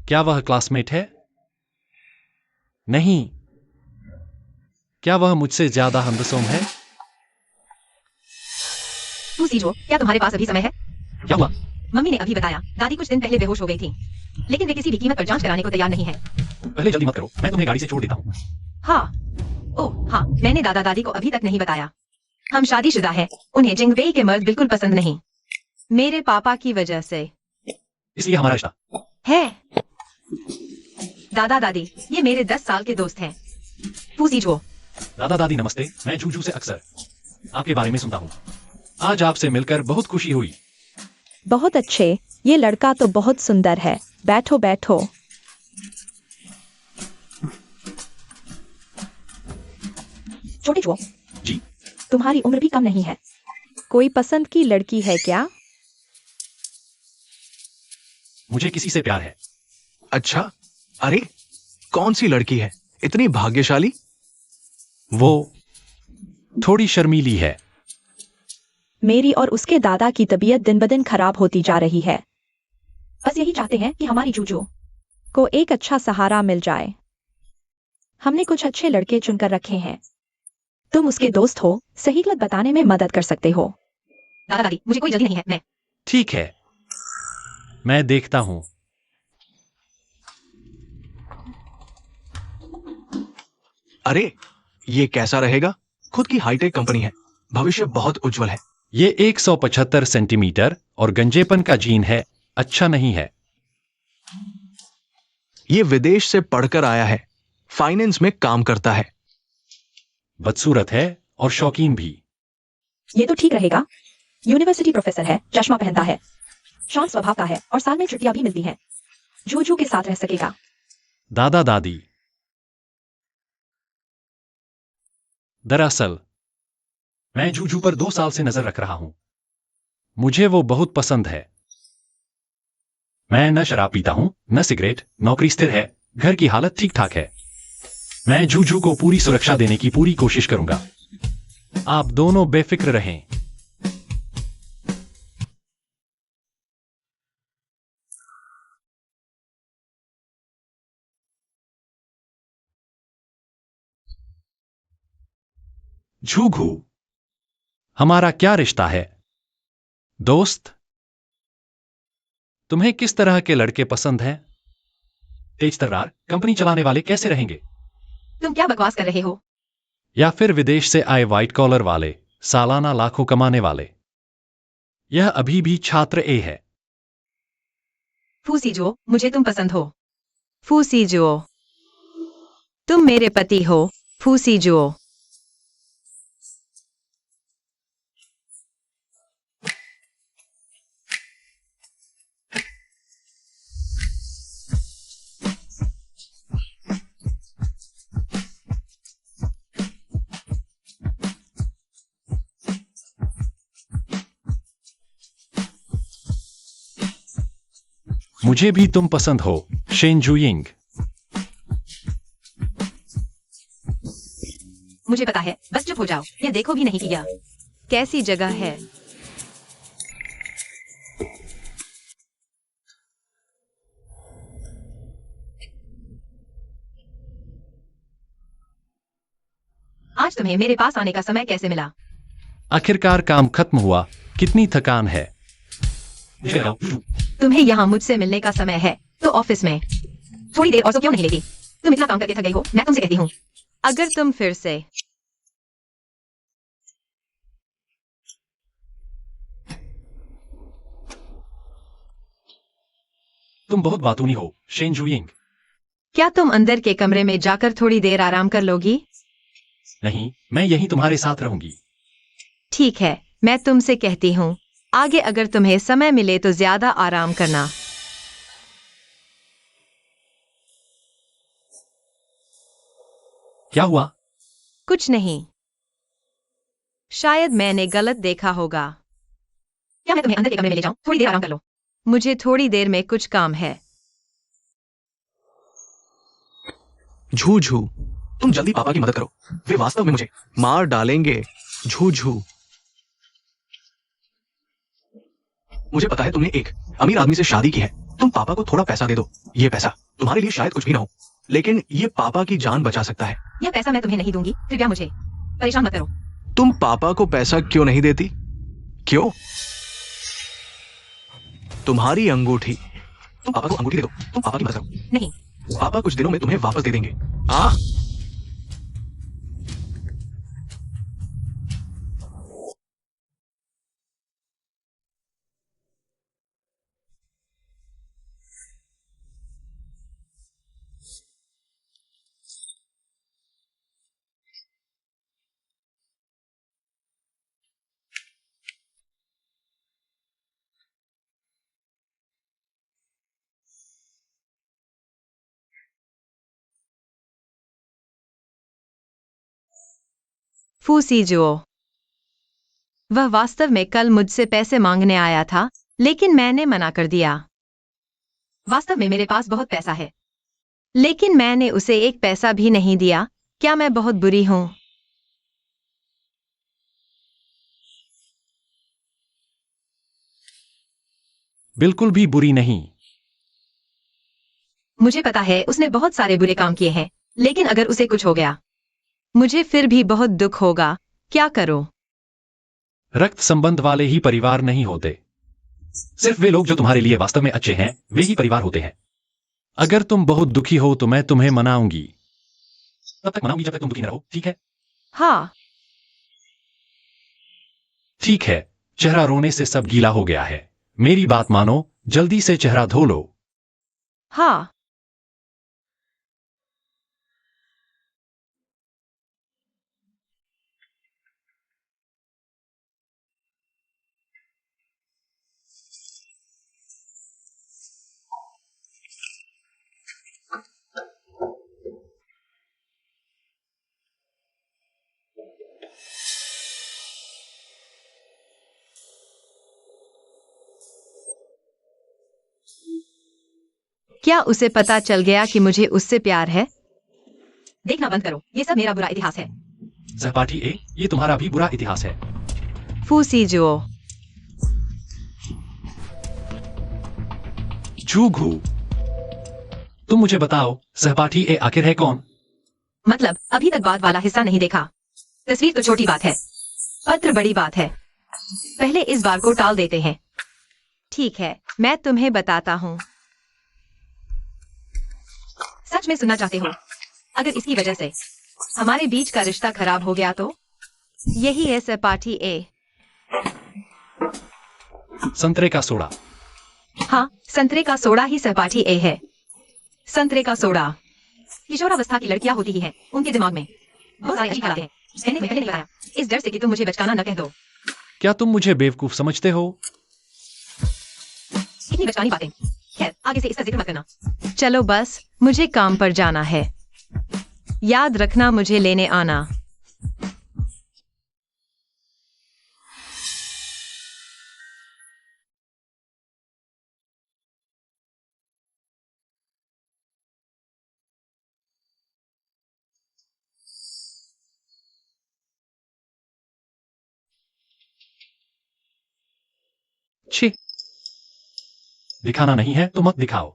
क्या वह क्लासमेट है? नहीं। क्या वह मुझसे ज्यादा हमदसोम है?
तू सीजो, क्या तुम्हारे पास अभी समय है?
क्या हुआ?
मम्मी ने अभी बताया, दादी कुछ दिन पहले बेहोश हो गई थी, लेकिन वे किसी भी कीमत पर जांच कराने को तैयार नहीं है।
पहले जल्दी मत करो, मैं तुम्हें गाड़ी से छोड़ देता हूँ।
हाँ, ओह हाँ, मैंने दादा दादी को अभी तक नहीं बताया। हम शादीशुदा हैं, उन्हें जिंगबेई के मर्द बिल्कुल पसंद नहीं, मेरे पापा की वजह से
इसलिए हमारा रिश्ता
है। दादा दादी, ये मेरे 10 साल के दोस्त हैं। पूसी जो।
दादा दादी नमस्ते, मैं जूजू से अक्सर आपके बारे में सुनता हूँ। आज आपसे मिलकर बहुत खुशी हुई।
बहुत अच्छे, ये लड़का तो बहुत सुंदर है। बैठो बैठो। छोटे छुओ,
जी,
तुम्हारी उम्र भी कम नहीं है। कोई पसंद की लड़की है क्या?
मुझे किसी से प्यार है।
अच्छा, अरे कौन सी लड़की है इतनी भाग्यशाली?
वो थोड़ी शर्मीली है।
मेरी और उसके दादा की तबीयत दिन ब दिन खराब होती जा रही है। बस यही चाहते हैं कि हमारी जूजू को एक अच्छा सहारा मिल जाए। हमने कुछ अच्छे लड़के चुनकर रखे हैं। तुम उसके दोस्त हो, सही गलत बताने में मदद कर सकते हो।
दादा दादी, मुझे कोई जल्दी नहीं है, मैं
ठीक है, मैं देखता हूं।
अरे, ये कैसा रहेगा? खुद की हाईटेक कंपनी है, भविष्य बहुत उज्जवल है।
ये 175 सेंटीमीटर और गंजेपन का जीन है, अच्छा नहीं है।
ये विदेश से पढ़कर आया है, फाइनेंस में काम करता है।
बदसूरत है और शौकीन भी।
ये तो ठीक रहेगा। यूनिवर्सिटी प्रोफेसर है, चश्मा पहनता है, शांत स्वभाव का है और साल में छुट्टियां भी मिलती हैं। जूजू के साथ रह सकेगा।
दादा दादी, दरअसल मैं जूजू पर 2 साल से नजर रख रहा हूं। मुझे वो बहुत पसंद है। मैं न शराब पीता हूं, न सिगरेट, नौकरी स्थिर है, घर की हालत ठीक ठाक है। मैं जूजू को पूरी सुरक्षा देने की पूरी कोशिश करूंगा। आप दोनों बेफिक्र रहें। झूघू, हमारा क्या रिश्ता है? दोस्त? तुम्हें किस तरह के लड़के पसंद हैं? तेज तर्रार, कंपनी चलाने वाले कैसे रहेंगे?
तुम क्या बकवास कर रहे हो?
या फिर विदेश से आए व्हाइट कॉलर वाले, सालाना लाखों कमाने वाले? यह अभी भी छात्र ए है।
फूसी जो, मुझे तुम पसंद हो। फूसी जो, तुम मेरे पति हो। फूसी जो,
मुझे भी तुम पसंद हो, शेन जुयिंग।
मुझे पता है, बस चुप हो जाओ। यह देखो भी नहीं किया। कैसी जगह है? आज तुम्हें मेरे पास आने का समय कैसे मिला?
आखिरकार काम खत्म हुआ। कितनी थकान है।
तुम्हें यहाँ मुझसे मिलने का समय है, तो ऑफिस में थोड़ी देर और सो क्यों नहीं लेती? तुम इतना काम करके थक गई हो, मैं तुमसे कहती हूँ। अगर तुम फिर से
तुम बहुत बातूनी हो, शेन जुयिंग।
क्या तुम अंदर के कमरे में जाकर थोड़ी देर आराम कर लोगी?
नहीं, मैं यहीं तुम्हारे साथ रहूंगी।
ठीक है, मैं तुमसे कहती हूँ, आगे अगर तुम्हें समय मिले तो ज्यादा आराम करना।
क्या हुआ?
कुछ नहीं। शायद मैंने गलत देखा होगा। क्या मैं तुम्हें अंदर के कमरे में ले जाऊं? थोड़ी देर आराम कर लो। मुझे थोड़ी देर में कुछ काम है।
झू झू, तुम जल्दी पापा की मदद करो, वे वास्तव में मुझे मार डालेंगे। झू झू, मुझे पता है तुमने एक अमीर आदमी से शादी की है। तुम पापा को थोड़ा पैसा दे दो। ये पैसा तुम्हारे लिए शायद कुछ भी ना हो, लेकिन ये पापा की जान बचा सकता है।
यह पैसा मैं तुम्हें नहीं दूंगी, कृपया मुझे परेशान मत करो।
तुम पापा को पैसा क्यों नहीं देती? क्यों? तुम्हारी अंगूठी, तुम पापा को अंगूठी दे दो। तुम पापा की मदद करो।
नहीं,
पापा कुछ दिनों में तुम्हें वापस दे देंगे।
फूसी जो, वह वास्तव में कल मुझसे पैसे मांगने आया था, लेकिन मैंने मना कर दिया। वास्तव में मेरे पास बहुत पैसा है, लेकिन मैंने उसे एक पैसा भी नहीं दिया। क्या मैं बहुत बुरी हूं?
बिल्कुल भी बुरी नहीं।
मुझे पता है उसने बहुत सारे बुरे काम किए हैं, लेकिन अगर उसे कुछ हो गया मुझे फिर भी बहुत दुख होगा, क्या करो?
रक्त संबंध वाले ही परिवार नहीं होते। सिर्फ वे लोग जो तुम्हारे लिए वास्तव में अच्छे हैं, वे ही परिवार होते हैं। अगर तुम बहुत दुखी हो तो मैं तुम्हें मनाऊंगी। तब तक मनाऊंगी जब तक तुम दुखी न रहो, ठीक है?
हाँ।
ठीक है। चेहरा रोने से सब गीला हो गया है। मेरी बात मानो, जल्दी से चेहरा धो लो।
हाँ। क्या उसे पता चल गया कि मुझे उससे प्यार है?
देखना बंद करो, ये सब मेरा बुरा इतिहास है।
सहपाठी ए, ये तुम्हारा भी बुरा इतिहास है।
फूसी जो।
झूघू। तुम मुझे बताओ, सहपाठी ए आखिर है कौन?
मतलब अभी तक बाद वाला हिस्सा नहीं देखा। तस्वीर तो छोटी बात है,
पत्र बड़ी बात है।
पहले इस बार को टाल देते हैं।
ठीक है, मैं तुम्हें बताता हूँ।
सच में सुनना चाहते हो? अगर इसकी वजह से हमारे बीच का रिश्ता खराब हो गया तो?
यही है सहपाठी ए।
संतरे का सोडा।
हाँ, संतरे का सोडा ही सहपाठी ए है। संतरे का सोडा। किशोरावस्था की लड़कियां होती ही हैं, उनके दिमाग में बहुत सारी अजीब ख्यालात हैं। मैंने पहले नहीं बताया, इस डर से कि तुम मुझे बचकाना न कह दो।
क्या तुम मुझे बेवकूफ समझते हो?
इतनी बचकानी बातें। खैर, आगे से इसका जिक्र मत करना।
चलो बस, मुझे काम पर जाना है। याद रखना मुझे लेने आना।
छी। दिखाना नहीं है तो मत दिखाओ।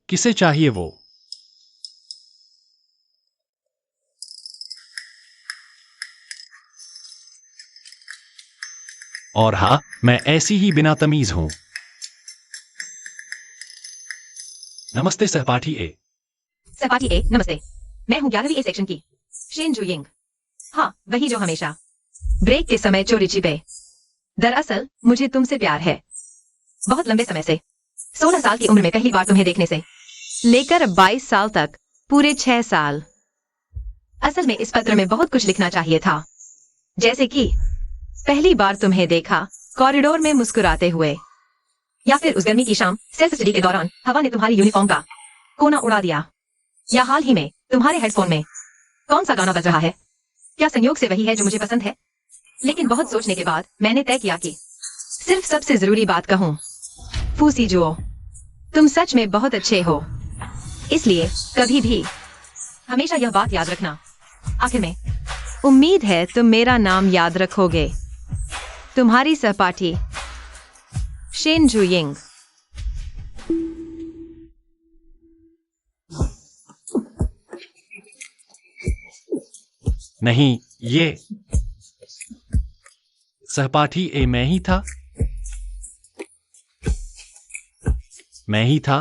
किसे चाहिए वो? और हाँ, मैं ऐसी ही बिना तमीज हूं। नमस्ते सहपाठी ए।
सहपाठी ए, नमस्ते। मैं हूँ 11वीं ए सेक्शन की शेन जुयिंग। हाँ, वही जो हमेशा ब्रेक के समय चोरी छिपे। दरअसल मुझे तुमसे प्यार है, बहुत लंबे समय से। 16 साल की उम्र में पहली बार तुम्हें देखने से
लेकर 22 साल तक, पूरे 6 साल।
असल में इस पत्र में बहुत कुछ लिखना चाहिए था, जैसे कि
पहली बार तुम्हें देखा कॉरिडोर में मुस्कुराते हुए,
या फिर उस गर्मी की शाम सेल्फ स्टडी के दौरान हवा ने तुम्हारी यूनिफॉर्म का कोना उड़ा दिया, या हाल ही में तुम्हारे हेडफोन में कौन सा गाना बज रहा है। क्या संयोग से वही है जो मुझे पसंद है? लेकिन बहुत सोचने के बाद मैंने तय किया कि
सिर्फ सबसे जरूरी बात कहूँ, फूसी जो, तुम सच में बहुत अच्छे हो।
इसलिए कभी भी हमेशा यह बात याद रखना। आखिर में
उम्मीद है तुम मेरा नाम याद रखोगे। तुम्हारी सहपाठी शेन जुयिंग।
नहीं, ये सहपाठी ए मैं ही था। मैं ही था।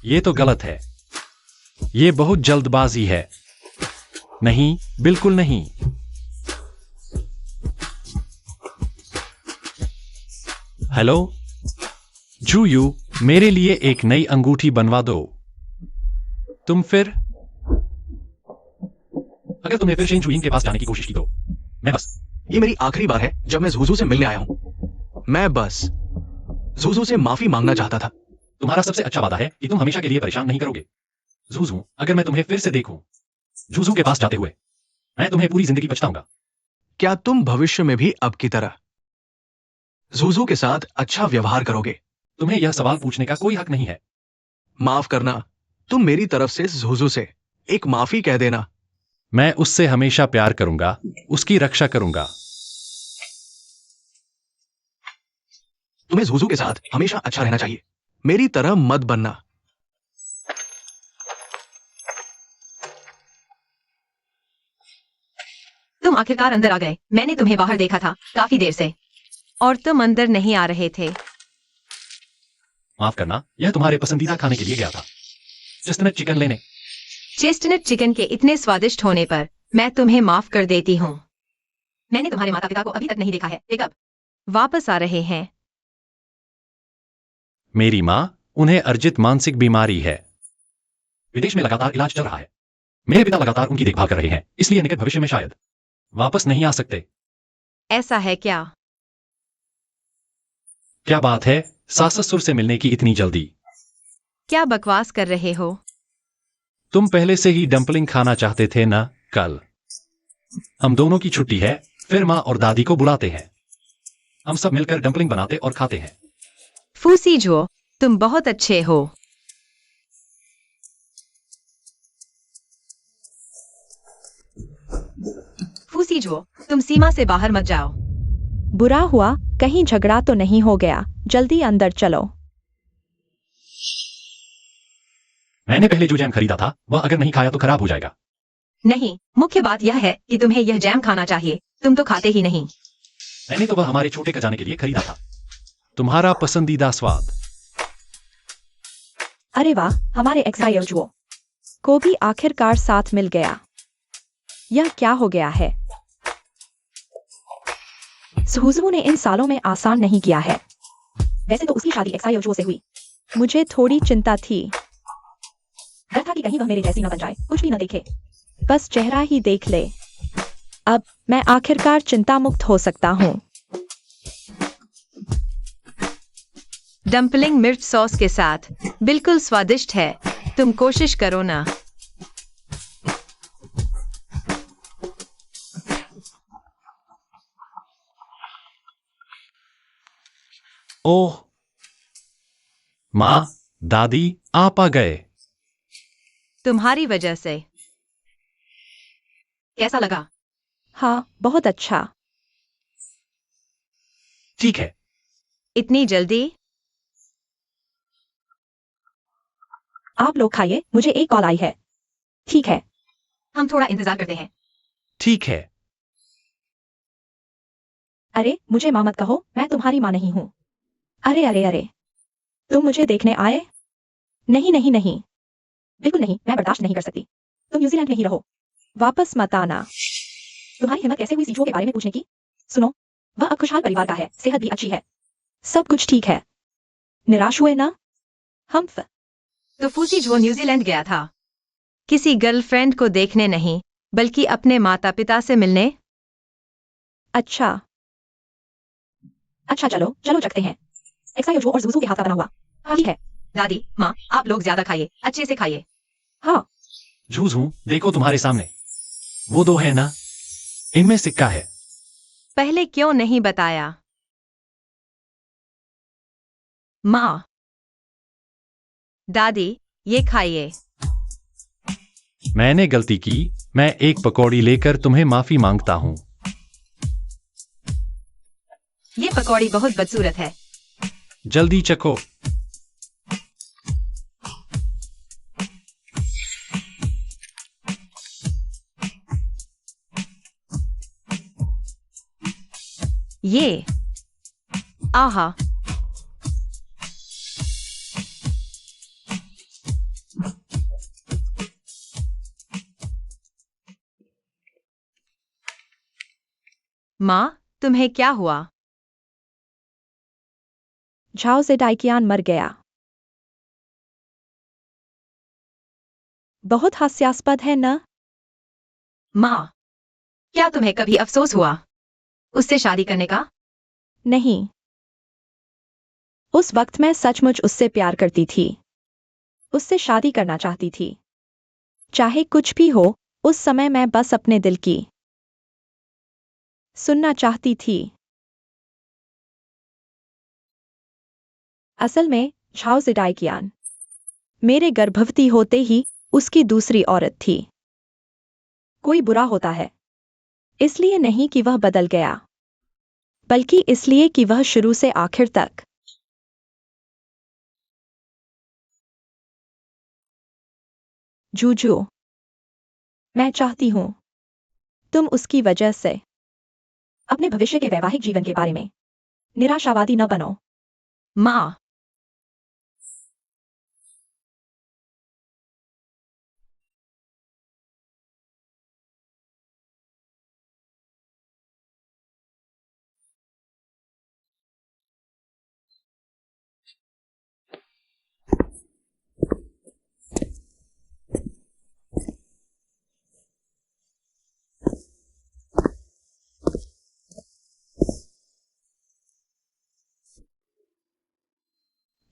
ये तो गलत है। ये बहुत जल्दबाजी है। नहीं, बिल्कुल नहीं। हेलो जूयू, मेरे लिए एक नई अंगूठी बनवा दो। तुम फिर अगर तुमने फिर शेन जुयिंग के पास जाने की कोशिश की तो मैं बस
ये मेरी आखिरी बार है जब मैं ज़ूज़ू से मिलने आया हूं। मैं बस ज़ूज़ू से माफी मांगना चाहता था।
तुम्हारा सबसे अच्छा वादा है कि तुम हमेशा के लिए परेशान नहीं करोगे। जूझू, अगर मैं तुम्हें फिर से देखूं जूझू के पास जाते हुए, मैं तुम्हें पूरी जिंदगी पछताऊंगा।
क्या तुम भविष्य में भी अब की तरह ज़ूज़ू के साथ अच्छा व्यवहार करोगे?
तुम्हें यह सवाल पूछने का कोई हक नहीं है।
माफ करना, तुम मेरी तरफ से ज़ूज़ू से एक माफी कह देना।
मैं उससे हमेशा प्यार करूंगा, उसकी रक्षा करूंगा।
तुम्हें जूजू के साथ हमेशा अच्छा रहना चाहिए, मेरी तरह मत बनना।
तुम आखिरकार अंदर आ गए। मैंने तुम्हें बाहर देखा था काफी देर से, और तुम अंदर नहीं आ रहे थे।
माफ करना, यह तुम्हारे पसंदीदा खाने के लिए गया था, चेस्टनट चिकन लेने।
चेस्टनट चिकन के इतने स्वादिष्ट होने पर मैं तुम्हें माफ कर देती हूँ। मैंने तुम्हारे माता पिता को अभी तक नहीं देखा है। वे कब वापस आ रहे हैं?
मेरी माँ, उन्हें अर्जित मानसिक बीमारी है। विदेश में लगातार इलाज चल रहा है। मेरे पिता लगातार उनकी देखभाल कर रहे हैं, इसलिए निकट भविष्य में शायद वापस नहीं आ सकते।
ऐसा है क्या?
क्या बात है, सास ससुर से मिलने की इतनी जल्दी?
क्या बकवास कर रहे हो?
तुम पहले से ही डंपलिंग खाना चाहते थे ना? कल हम दोनों की छुट्टी है, फिर माँ और दादी को बुलाते हैं। हम सब मिलकर डंपलिंग बनाते और खाते हैं।
फूसी जो, तुम बहुत अच्छे हो। फूसी जो, तुम सीमा से बाहर मत जाओ।
बुरा हुआ, कहीं झगड़ा तो नहीं हो गया। जल्दी अंदर चलो।
मैंने पहले जो जैम खरीदा था, वह अगर नहीं खाया तो खराब हो जाएगा।
नहीं, मुख्य बात यह है कि तुम्हें यह जैम खाना चाहिए। तुम तो खाते ही नहीं।
मैंने तो वह हमारे छोटे खजाने के लिए खरीदा था। तुम्हारा पसंदीदा स्वाद।
अरे वाह, हमारे एक्सायोजुओ को भी आखिरकार साथ मिल गया। यह क्या हो गया है? सुजुओ ने इन सालों में आसान नहीं किया है। वैसे तो उसकी शादी एक्सायोजुओ से हुई। मुझे थोड़ी चिंता थी। डर था कि कहीं वह मेरे जैसी न बन जाए, कुछ भी न देखे, बस चेहरा ही देख ले। अब मैं आखिरकार चिंता मुक्त हो सकता हूँ।
डंपलिंग मिर्च सॉस के साथ बिल्कुल स्वादिष्ट है। तुम कोशिश करो ना।
ओह माँ, दादी, आप आ गए।
तुम्हारी वजह से। कैसा लगा?
हाँ, बहुत अच्छा।
ठीक है।
इतनी जल्दी?
आप लोग खाइए, मुझे एक कॉल आई है। ठीक है।
हम थोड़ा इंतजार करते हैं।
ठीक है।
अरे मुझे माँ मत कहो, मैं तुम्हारी माँ नहीं हूँ। अरे अरे अरे, तुम मुझे देखने आए? नहीं नहीं नहीं, बिल्कुल नहीं, मैं बर्दाश्त नहीं कर सकती। तुम न्यूजीलैंड में ही रहो, वापस मत आना। तुम्हारी हिम्मत कैसे हुई सीजुओ के बारे में पूछने की? सुनो, वह अब खुशहाल परिवार का है, सेहत भी अच्छी है, सब कुछ ठीक है। निराश हुए ना? हम
तो फूसी जो न्यूजीलैंड गया था, किसी गर्लफ्रेंड को देखने नहीं, बल्कि अपने माता पिता से मिलने।
अच्छा अच्छा, चलो चलो चखते हैं। एक्सायोजो और जुजू के हाथ का बना हुआ। हाँ ठीक है।
दादी, माँ, आप लोग ज्यादा खाइए, अच्छे से खाइए।
हाँ
झूठ हूं, देखो तुम्हारे सामने वो दो है ना, इनमें सिक्का है।
पहले क्यों नहीं बताया? माँ, दादी, ये खाइए।
मैंने गलती की, मैं एक पकौड़ी लेकर तुम्हें माफी मांगता हूँ।
ये पकौड़ी बहुत बदसूरत है।
जल्दी चखो।
ये आहा, माँ, तुम्हें क्या हुआ?
झाओ से डाइकियान मर गया। बहुत हास्यास्पद है न?
माँ, क्या तुम्हें कभी अफसोस हुआ उससे शादी करने का?
नहीं, उस वक्त मैं सचमुच उससे प्यार करती थी, उससे शादी करना चाहती थी। चाहे कुछ भी हो, उस समय मैं बस अपने दिल की सुनना चाहती थी। असल में झाओ जिडाइकियान मेरे गर्भवती होते ही उसकी दूसरी औरत थी। कोई बुरा होता है, इसलिए नहीं कि वह बदल गया, बल्कि इसलिए कि वह शुरू से आखिर तक जूजू, मैं चाहती हूं तुम उसकी वजह से अपने भविष्य के वैवाहिक जीवन के बारे में निराशावादी न बनो।
माँ,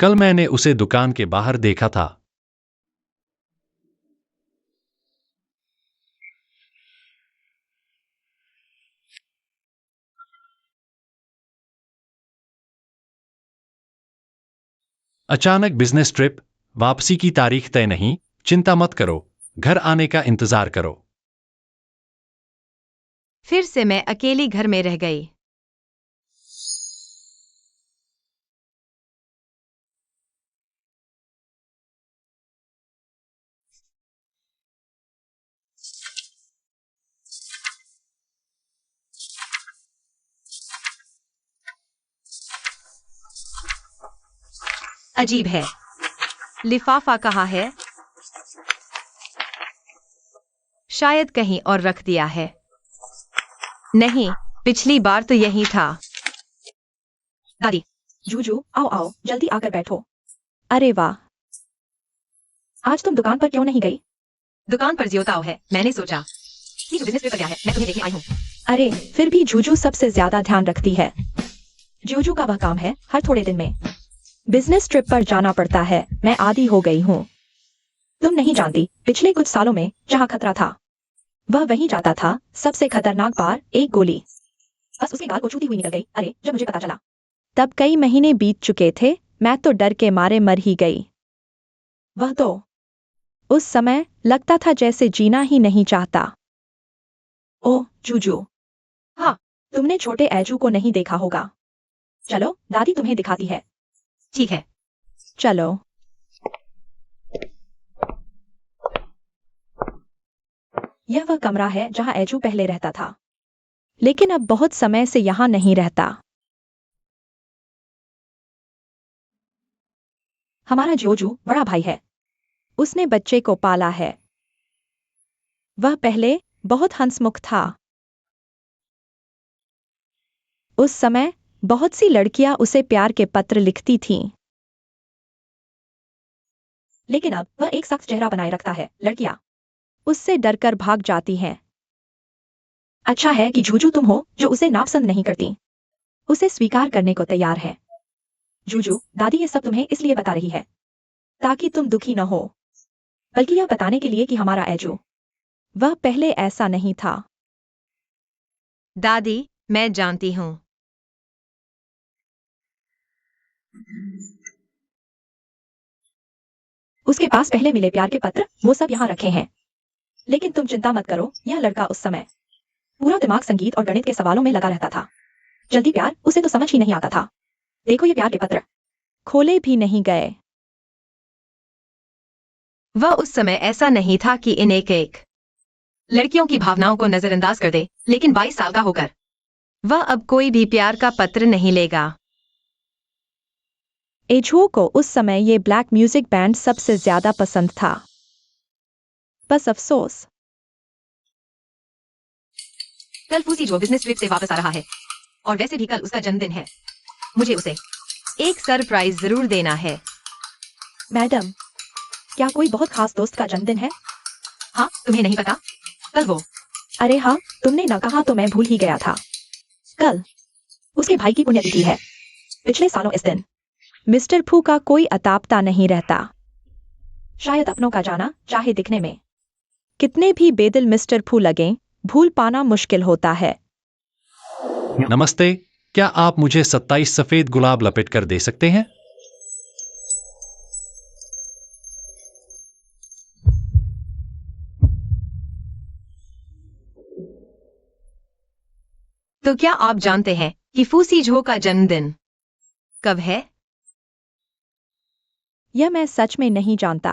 कल मैंने उसे दुकान के बाहर देखा था। अचानक बिजनेस ट्रिप, वापसी की तारीख तय नहीं। चिंता मत करो, घर आने का इंतजार करो।
फिर से मैं अकेली घर में रह गई। अजीब है, लिफाफा कहाँ है? शायद कहीं और रख दिया है। नहीं, पिछली बार तो यही था।
दादी, जूजू, आओ आओ, जल्दी आकर बैठो। अरे वाह, आज तुम दुकान पर क्यों नहीं गई?
दुकान पर ज्योताओ है, मैंने सोचा कि जो बिजनेस ट्रिप पर गया है, मैं तुम्हें देखने आई हूँ।
अरे, फिर भी जूजू सबसे ज्यादा ध्यान रखती है। जूजू का वह काम है, हर थोड़े दिन में बिजनेस ट्रिप पर जाना पड़ता है। मैं आदी हो गई हूँ। तुम नहीं जानती, पिछले कुछ सालों में जहाँ खतरा था, वह वहीं जाता था। सबसे खतरनाक बार, एक गोली बस उसके गाल को छूती हुई निकल गई। अरे, जब मुझे पता चला, तब कई महीने बीत चुके थे। मैं तो डर के मारे मर ही गई। वह तो उस समय लगता था जैसे जीना ही नहीं चाहता। ओह जूजू, हाँ, तुमने छोटे एजू को नहीं देखा होगा। चलो, दादी तुम्हें दिखाती है।
ठीक है।
चलो। यह वह कमरा है जहां एजू पहले रहता था, लेकिन अब बहुत समय से यहां नहीं रहता। हमारा जोजू बड़ा भाई है। उसने बच्चे को पाला है। वह पहले बहुत हंसमुख था। उस समय बहुत सी लड़कियां उसे प्यार के पत्र लिखती थीं। लेकिन अब वह एक सख्त चेहरा बनाए रखता है। लड़कियां उससे डरकर भाग जाती हैं। अच्छा है कि जूजू तुम हो जो उसे नापसंद नहीं करती। उसे स्वीकार करने को तैयार है। जूजू, दादी ये सब तुम्हें इसलिए बता रही है ताकि तुम दुखी न हो, बल्कि यह बताने के लिए कि हमारा एजू, वह पहले ऐसा नहीं था।
दादी, मैं जानती हूँ।
उसके पास पहले मिले प्यार के पत्र, वो सब यहाँ रखे हैं। लेकिन तुम चिंता मत करो, यह लड़का उस समय पूरा दिमाग संगीत और गणित के सवालों में लगा रहता था। जल्दी प्यार उसे तो समझ ही नहीं आता था। देखो ये प्यार के पत्र खोले भी नहीं गए।
वह उस समय ऐसा नहीं था कि इन एक एक लड़कियों की भावनाओं को नजरअंदाज कर दे, लेकिन 22 साल का होकर वह अब कोई भी प्यार का पत्र नहीं लेगा।
एजू को उस समय ये ब्लैक म्यूजिक बैंड सबसे ज्यादा पसंद था। बस अफसोस,
कल फूसी जो बिजनेस ट्रिप से वापस आ रहा है, और वैसे भी कल उसका जन्मदिन है। मुझे उसे एक सरप्राइज जरूर देना है।
मैडम, क्या कोई बहुत खास दोस्त का जन्मदिन है?
हाँ, तुम्हें नहीं पता? कल वो
अरे हाँ, तुमने न कहा तो मैं भूल ही गया था। कल उसके भाई की पुण्यतिथि है। पिछले सालों इस दिन मिस्टर फू का कोई अतापता नहीं रहता। शायद अपनों का जाना, चाहे दिखने में कितने भी बेदिल मिस्टर फू लगें, भूल पाना मुश्किल होता है।
नमस्ते, क्या आप मुझे 27 सफेद गुलाब लपेट कर दे सकते हैं?
तो क्या आप जानते हैं कि फूसी झो का जन्मदिन कब है?
यह मैं सच में नहीं जानता।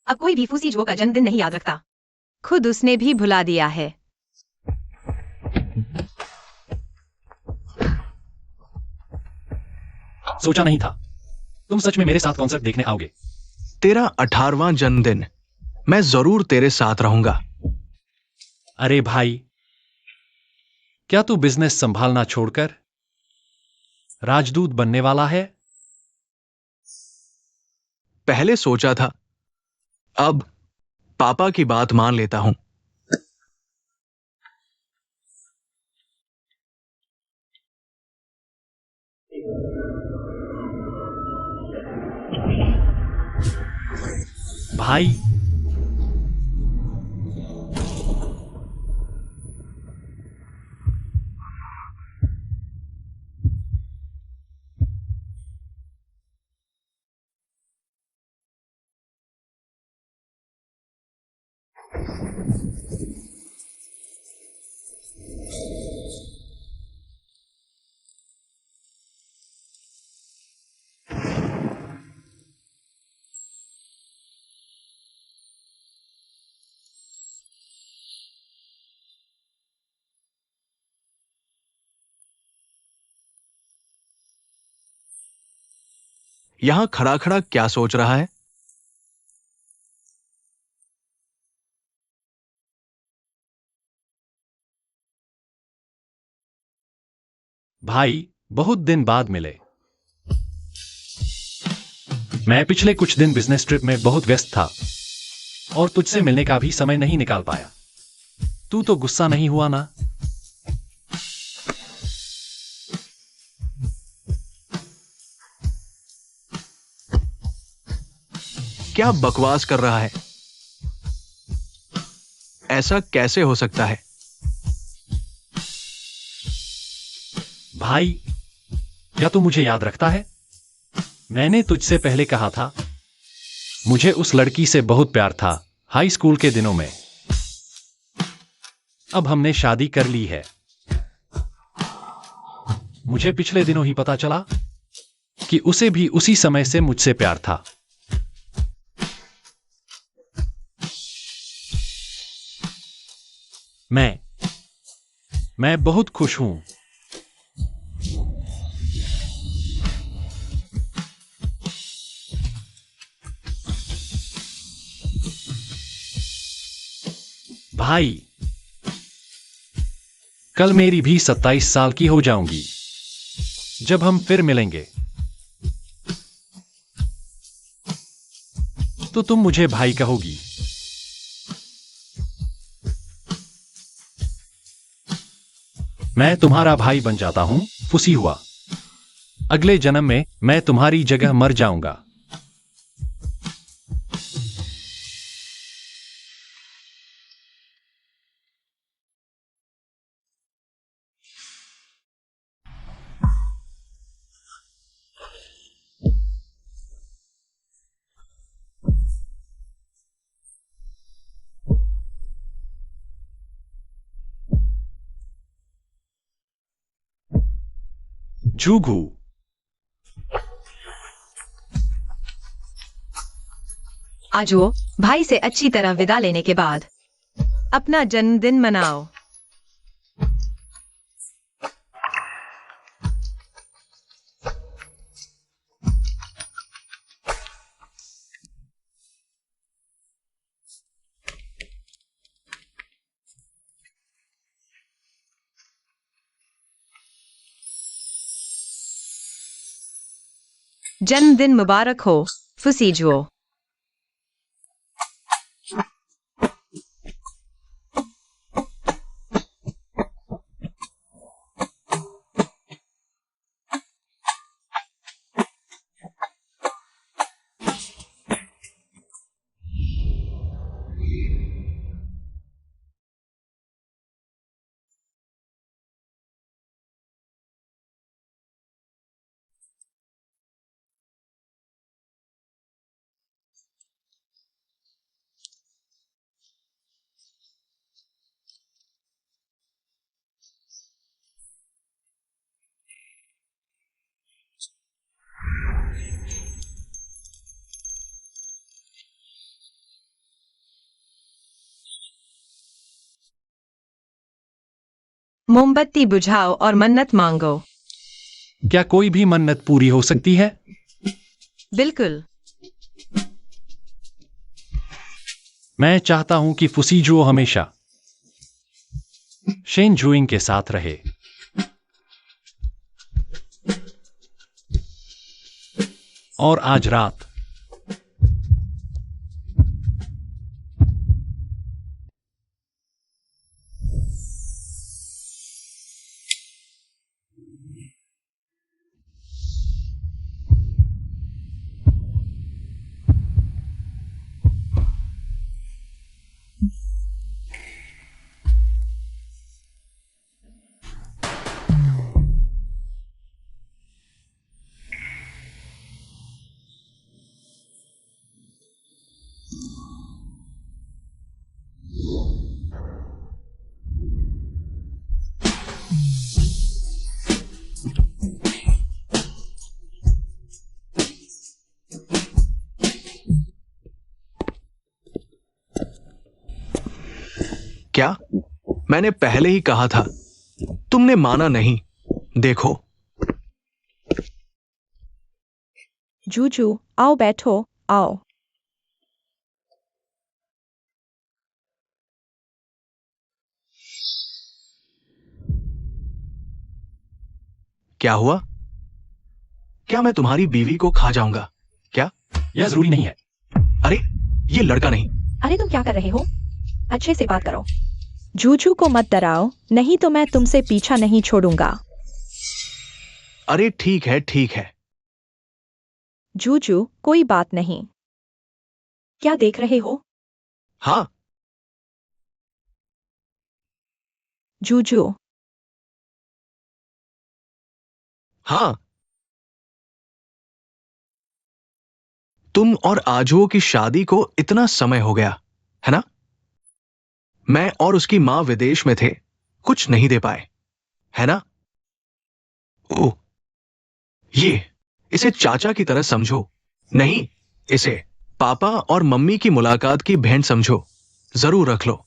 अब कोई भी फूसी झो का जन्मदिन नहीं याद रखता। खुद उसने भी भुला दिया है।
सोचा नहीं था तुम सच में मेरे साथ कॉन्सर्ट देखने आओगे।
तेरा 18वां जन्मदिन, मैं जरूर तेरे साथ रहूंगा।
अरे भाई, क्या तू बिजनेस संभालना छोड़कर राजदूत बनने वाला है?
पहले सोचा था, अब पापा की बात मान लेता हूं।
भाई,
यहां खड़ा खड़ा क्या सोच रहा है?
भाई, बहुत दिन बाद मिले। मैं पिछले कुछ दिन बिजनेस ट्रिप में बहुत व्यस्त था और तुझसे मिलने का भी समय नहीं निकाल पाया। तू तो गुस्सा नहीं हुआ ना?
क्या बकवास कर रहा है? ऐसा कैसे हो सकता है?
भाई, क्या तू मुझे याद रखता है? मैंने तुझसे पहले कहा था, मुझे उस लड़की से बहुत प्यार था हाई स्कूल के दिनों में। अब हमने शादी कर ली है। मुझे पिछले दिनों ही पता चला कि उसे भी उसी समय से मुझसे प्यार था। मैं बहुत खुश हूं। भाई, कल मेरी भी 27 साल की हो जाऊंगी जब हम फिर मिलेंगे। तो तुम मुझे भाई कहोगी। मैं तुम्हारा भाई बन जाता हूं, फुसी हुआ। अगले जन्म में मैं तुम्हारी जगह मर जाऊंगा। जूगू।
आज वो भाई से अच्छी तरह विदा लेने के बाद अपना जन्मदिन मनाओ। जन्मदिन मुबारक हो, फुसीजुओ। मोमबत्ती बुझाओ और मन्नत मांगो।
क्या कोई भी मन्नत पूरी हो सकती है?
बिल्कुल।
मैं चाहता हूं कि फुसीजुओ हमेशा शेन जुइंग के साथ रहे। और आज रात
क्या? मैंने पहले ही कहा था, तुमने माना नहीं। देखो।
जूजू, आओ बैठो, आओ।
क्या हुआ? क्या मैं तुम्हारी बीवी को खा जाऊंगा क्या?
यह जरूरी नहीं है।
अरे, ये लड़का नहीं।
अरे तुम क्या कर रहे हो? अच्छे से बात करो। जूजू को मत डराओ, नहीं तो मैं तुमसे पीछा नहीं छोड़ूंगा।
अरे ठीक है, ठीक है।
जूजू, कोई बात नहीं। क्या देख रहे हो?
हाँ।
जूजू।
हाँ। तुम और आजुओ की शादी को इतना समय हो गया है ना? मैं और उसकी मां विदेश में थे, कुछ नहीं दे पाए, है ना? ओ, ये इसे चाचा की तरह समझो। नहीं, इसे पापा और मम्मी की मुलाकात की भेंट समझो। जरूर रख लो।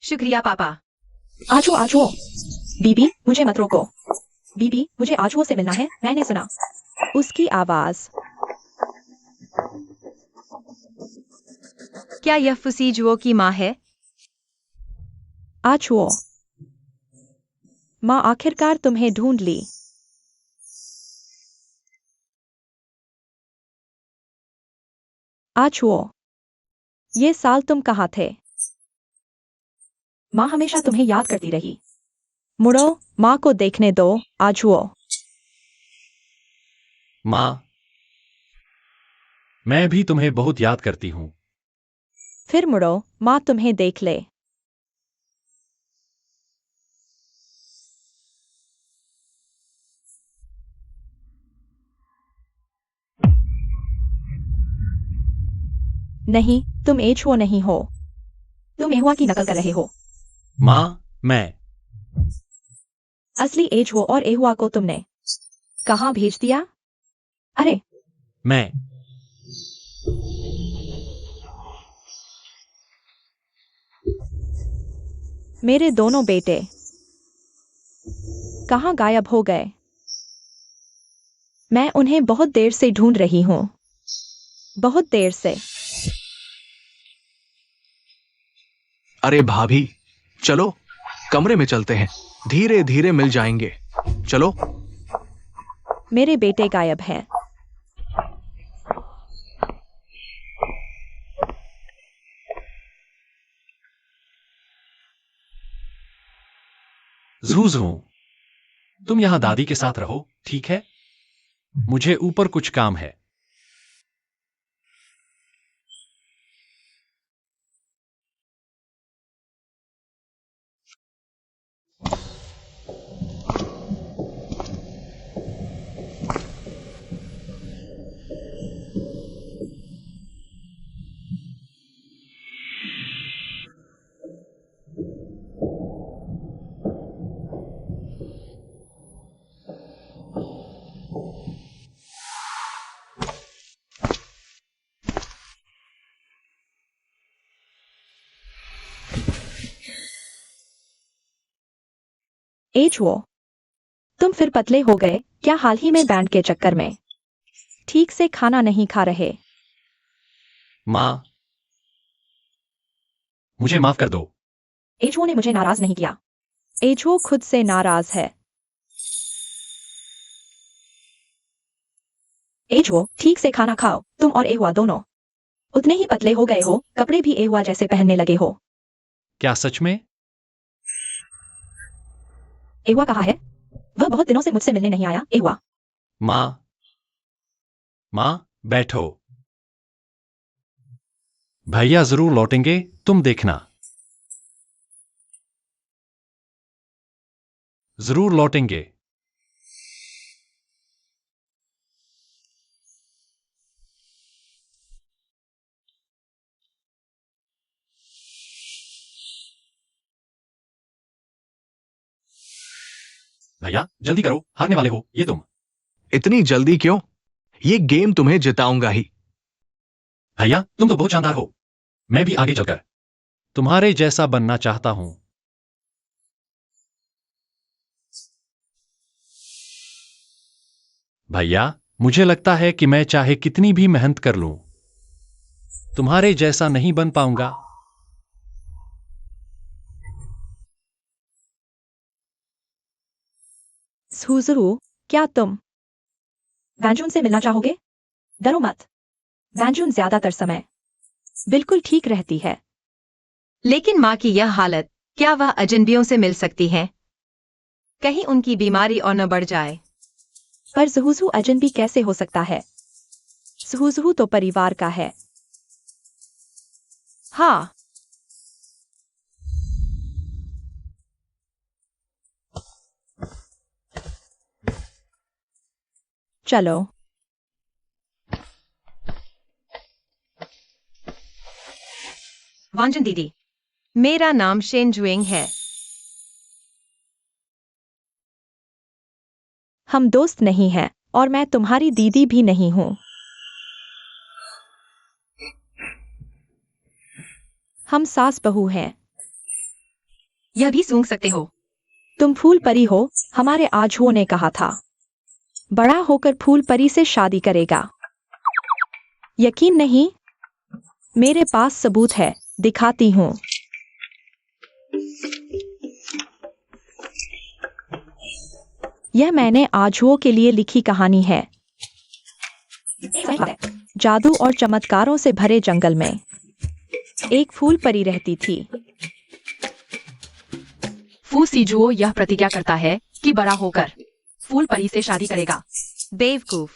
शुक्रिया पापा।
आजुओ, आजुओ। बीबी, मुझे मत रोको। बीबी, मुझे आजुओ से मिलना है, मैंने सुना उसकी आवाज।
क्या यह फुसीजुओ की माँ है?
आजुओ। माँ आखिरकार तुम्हें ढूंढ ली। आजुओ, ये साल तुम कहाँ थे? माँ हमेशा तुम्हें याद करती रही। मुड़ो, माँ को देखने दो, आजुओ।
मां, मैं भी तुम्हें बहुत याद करती हूं।
फिर मुड़ो, माँ तुम्हें देख ले। नहीं, तुम एजुओ नहीं हो। तुम एहुआ की नकल कर रहे हो।
मां, मैं
असली एजुओ और एहुआ को तुमने कहाँ भेज दिया? अरे,
मैं
मेरे दोनों बेटे कहाँ गायब हो गए? मैं उन्हें बहुत देर से ढूंढ रही हूँ। बहुत देर से।
अरे भाभी, चलो कमरे में चलते हैं, धीरे धीरे मिल जाएंगे। चलो।
मेरे बेटे गायब हैं।
जूझू, तुम यहां दादी के साथ रहो, ठीक है? मुझे ऊपर कुछ काम है।
वो तुम फिर पतले हो गए क्या हाल ही में बैंड के चक्कर में? ठीक से खाना नहीं खा रहे?
माँ, मुझे माफ कर दो।
वो ने मुझे नाराज नहीं किया। वो खुद से नाराज है। वो ठीक से खाना खाओ। तुम और एवा दोनों उतने ही पतले हो गए हो, कपड़े भी एवा जैसे पहनने लगे हो।
क्या सच में?
एवा कहाँ है? वह बहुत दिनों से मुझसे मिलने नहीं आया। एवा,
माँ, माँ, बैठो। भैया जरूर लौटेंगे, तुम देखना। जरूर लौटेंगे। भैया जल्दी करो, हारने वाले हो ये तुम।
इतनी जल्दी क्यों? ये गेम तुम्हें जिताऊंगा ही।
भैया तुम तो बहुत शानदार हो। मैं भी आगे चलकर तुम्हारे जैसा बनना चाहता हूं। भैया मुझे लगता है कि मैं चाहे कितनी भी मेहनत कर लूं, तुम्हारे जैसा नहीं बन पाऊंगा।
सुजुरु, क्या तुम वैंजून से मिलना चाहोगे? डरो मत, वैंजून ज्यादातर समय बिल्कुल ठीक रहती है।
लेकिन माँ की यह हालत, क्या वह अजनबियों से मिल सकती है? कहीं उनकी बीमारी और न बढ़ जाए।
पर जुहुजू अजनबी कैसे हो सकता है? जुहुजू तो परिवार का है। हाँ, चलो।
वांजन दीदी, मेरा नाम शेन जुएंग है।
हम दोस्त नहीं हैं और मैं तुम्हारी दीदी भी नहीं हूं। हम सास बहू हैं।
यह भी सूंघ सकते हो।
तुम फूल परी हो, हमारे आजुओं ने कहा था। बड़ा होकर फूल परी से शादी करेगा। यकीन नहीं? मेरे पास सबूत है, दिखाती हूं। यह मैंने आजुओं के लिए लिखी कहानी है। जादू और चमत्कारों से भरे जंगल में एक फूल परी रहती थी।
फू सीजुओ यह प्रतिज्ञा करता है कि बड़ा होकर फूल परी से शादी करेगा। बेवकूफ।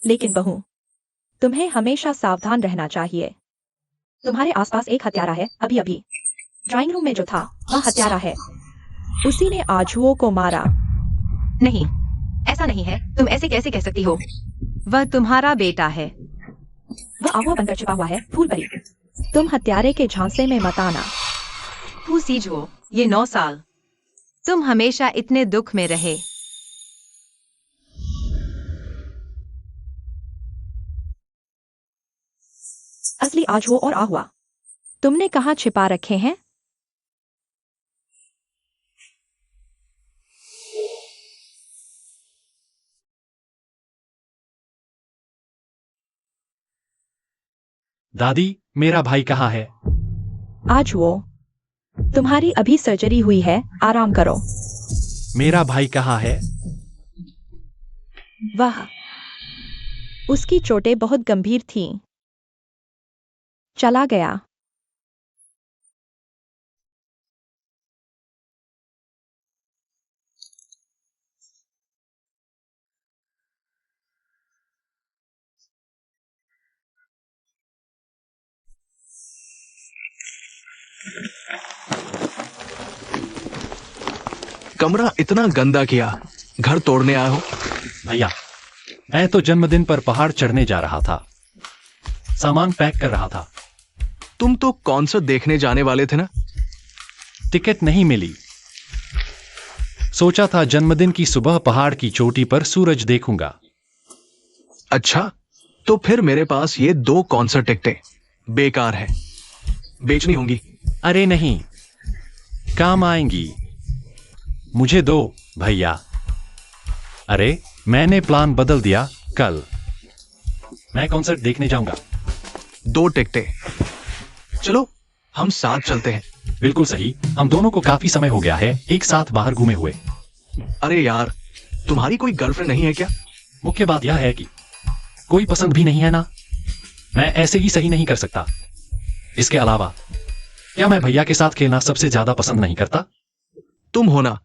लेकिन बहू, तुम्हें हमेशा सावधान रहना चाहिए। तुम्हारे आसपास एक हत्यारा है। अभी अभी ड्राइंग रूम में जो था वह हत्यारा है। उसी ने आजुओं को मारा।
नहीं, ऐसा नहीं है। तुम ऐसे कैसे कह सकती हो? वह तुम्हारा बेटा है।
वह आहुआ बनकर छिपा हुआ है। फूल परी, तुम हत्यारे के झांसे में मत आना।
फू सीजुओ, ये 9 साल तुम हमेशा इतने दुख में रहे।
असली आजुओं और आहुआ तुमने कहाँ छिपा रखे हैं?
दादी, मेरा भाई कहाँ है?
आजुओं, तुम्हारी अभी सर्जरी हुई है, आराम करो।
मेरा भाई कहाँ है?
वह उसकी चोटें बहुत गंभीर थीं। चला गया।
कमरा इतना गंदा किया, घर तोड़ने आए हो?
भैया, मैं तो जन्मदिन पर पहाड़ चढ़ने जा रहा था, सामान पैक कर रहा था।
तुम तो कॉन्सर्ट देखने जाने वाले थे ना?
टिकट नहीं मिली। सोचा था जन्मदिन की सुबह पहाड़ की चोटी पर सूरज देखूंगा।
अच्छा, तो फिर मेरे पास ये 2 कॉन्सर्ट टिकटें बेकार है, बेचनी होंगी।
अरे नहीं, काम आएंगी। मुझे दो भैया। अरे मैंने प्लान बदल दिया। कल मैं कॉन्सर्ट देखने जाऊंगा।
2 टिकटें। चलो हम साथ चलते हैं।
बिल्कुल सही, हम दोनों को काफी समय हो गया है एक साथ बाहर घूमे हुए।
अरे यार, तुम्हारी कोई गर्लफ्रेंड नहीं है क्या?
मुख्य बात यह है कि कोई पसंद भी नहीं है ना। मैं ऐसे ही सही नहीं कर सकता। इसके अलावा क्या मैं भैया के साथ खेलना सबसे ज्यादा पसंद नहीं करता?
तुम हो ना।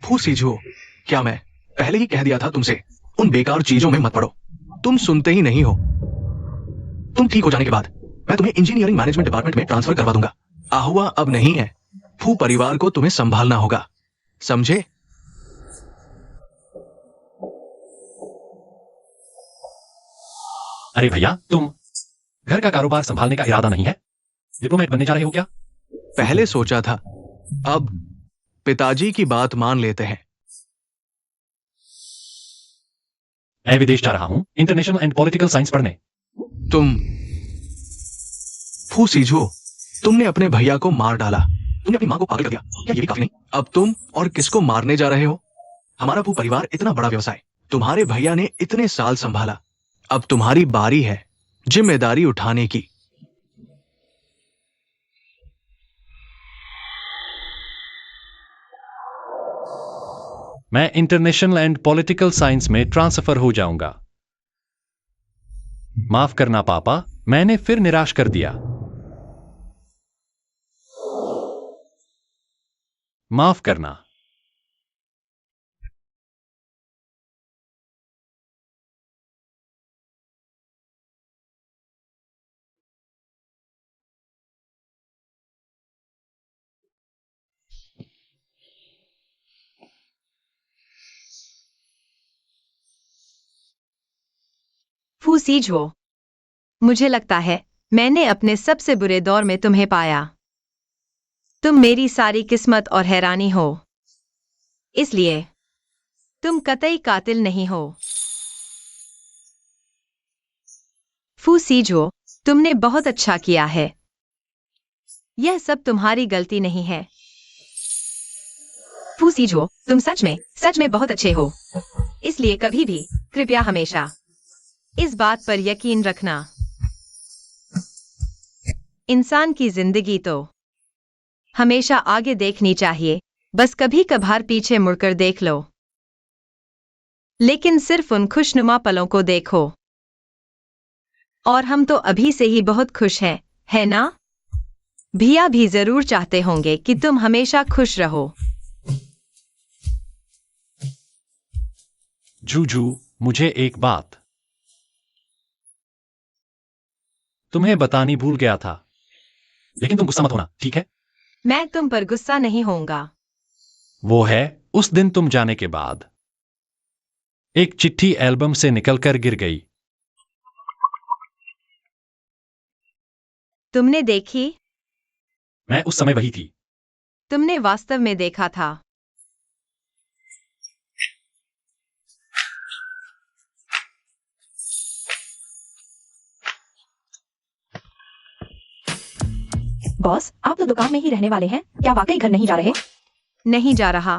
फूसीजो, क्या मैं पहले ही कह दिया था तुमसे उन बेकार चीजों में मत पड़ो। तुम सुनते ही नहीं हो। तुम ठीक हो जाने के बाद मैं तुम्हें इंजीनियरिंग मैनेजमेंट डिपार्टमेंट में ट्रांसफर करवा दूंगा। आहुआ अब नहीं है। फू परिवार को तुम्हें संभालना होगा, समझे?
अरे भैया, तुम घर का कारोबार संभालने का इरादा नहीं है? डिप्लोमेट बनने जा रहे हो क्या?
पहले सोचा था, अब पिताजी की बात मान लेते हैं।
मैं विदेश जा रहा हूं इंटरनेशनल एंड पॉलिटिकल साइंस पढ़ने।
तुम फूसीजो, तुमने अपने भैया को मार डाला। तुमने अपनी मां को पागल कर दिया। क्या ये भी काफी नहीं? अब तुम और किसको मारने जा रहे हो? हमारा फू परिवार इतना बड़ा व्यवसाय तुम्हारे भैया ने इतने साल संभाला। अब तुम्हारी बारी है जिम्मेदारी उठाने की।
मैं इंटरनेशनल एंड पॉलिटिकल साइंस में ट्रांसफर हो जाऊंगा। माफ करना पापा, मैंने फिर निराश कर दिया। माफ करना।
फूसीजो, मुझे लगता है मैंने अपने सबसे बुरे दौर में तुम्हें पाया। तुम मेरी सारी किस्मत और हैरानी हो। इसलिए तुम कतई कातिल नहीं हो। फूसीजो, तुमने बहुत अच्छा किया है। यह सब तुम्हारी गलती नहीं है। फूसीजो, तुम सच में बहुत अच्छे हो। इसलिए कभी भी, कृपया हमेशा इस बात पर यकीन रखना। इंसान की जिंदगी तो हमेशा आगे देखनी चाहिए, बस कभी कभार पीछे मुड़कर देख लो। लेकिन सिर्फ उन खुशनुमा पलों को देखो। और हम तो अभी से ही बहुत खुश हैं, है ना? भैया भी जरूर चाहते होंगे कि तुम हमेशा खुश रहो।
जूजू, मुझे एक बात तुम्हें बतानी भूल गया था। लेकिन तुम गुस्सा मत होना, ठीक है?
मैं तुम पर गुस्सा नहीं होऊंगा।
वो है उस दिन तुम जाने के बाद एक चिट्ठी एल्बम से निकलकर गिर गई।
तुमने देखी?
मैं उस समय वही थी।
तुमने वास्तव में देखा था।
बॉस, आप तो दुकान में ही रहने वाले हैं, क्या वाकई घर नहीं जा रहे?
नहीं जा रहा।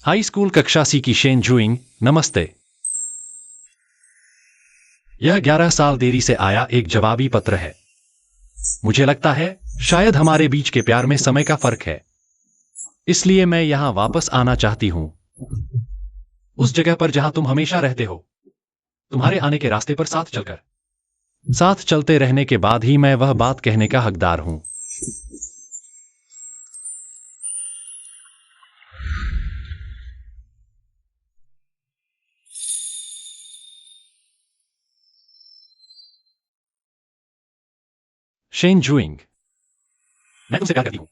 हाई स्कूल कक्षा सी की शेन जूइंग, नमस्ते। यह 11 साल देरी से आया एक जवाबी पत्र है। मुझे लगता है शायद हमारे बीच के प्यार में समय का फर्क है, इसलिए मैं यहां वापस आना चाहती हूं, उस जगह पर जहां तुम हमेशा रहते हो, तुम्हारे आने के रास्ते पर साथ चलते रहने के बाद ही मैं वह बात कहने का हकदार हूं। शेन जूइंग, मैं तुमसे प्यार करती हूं।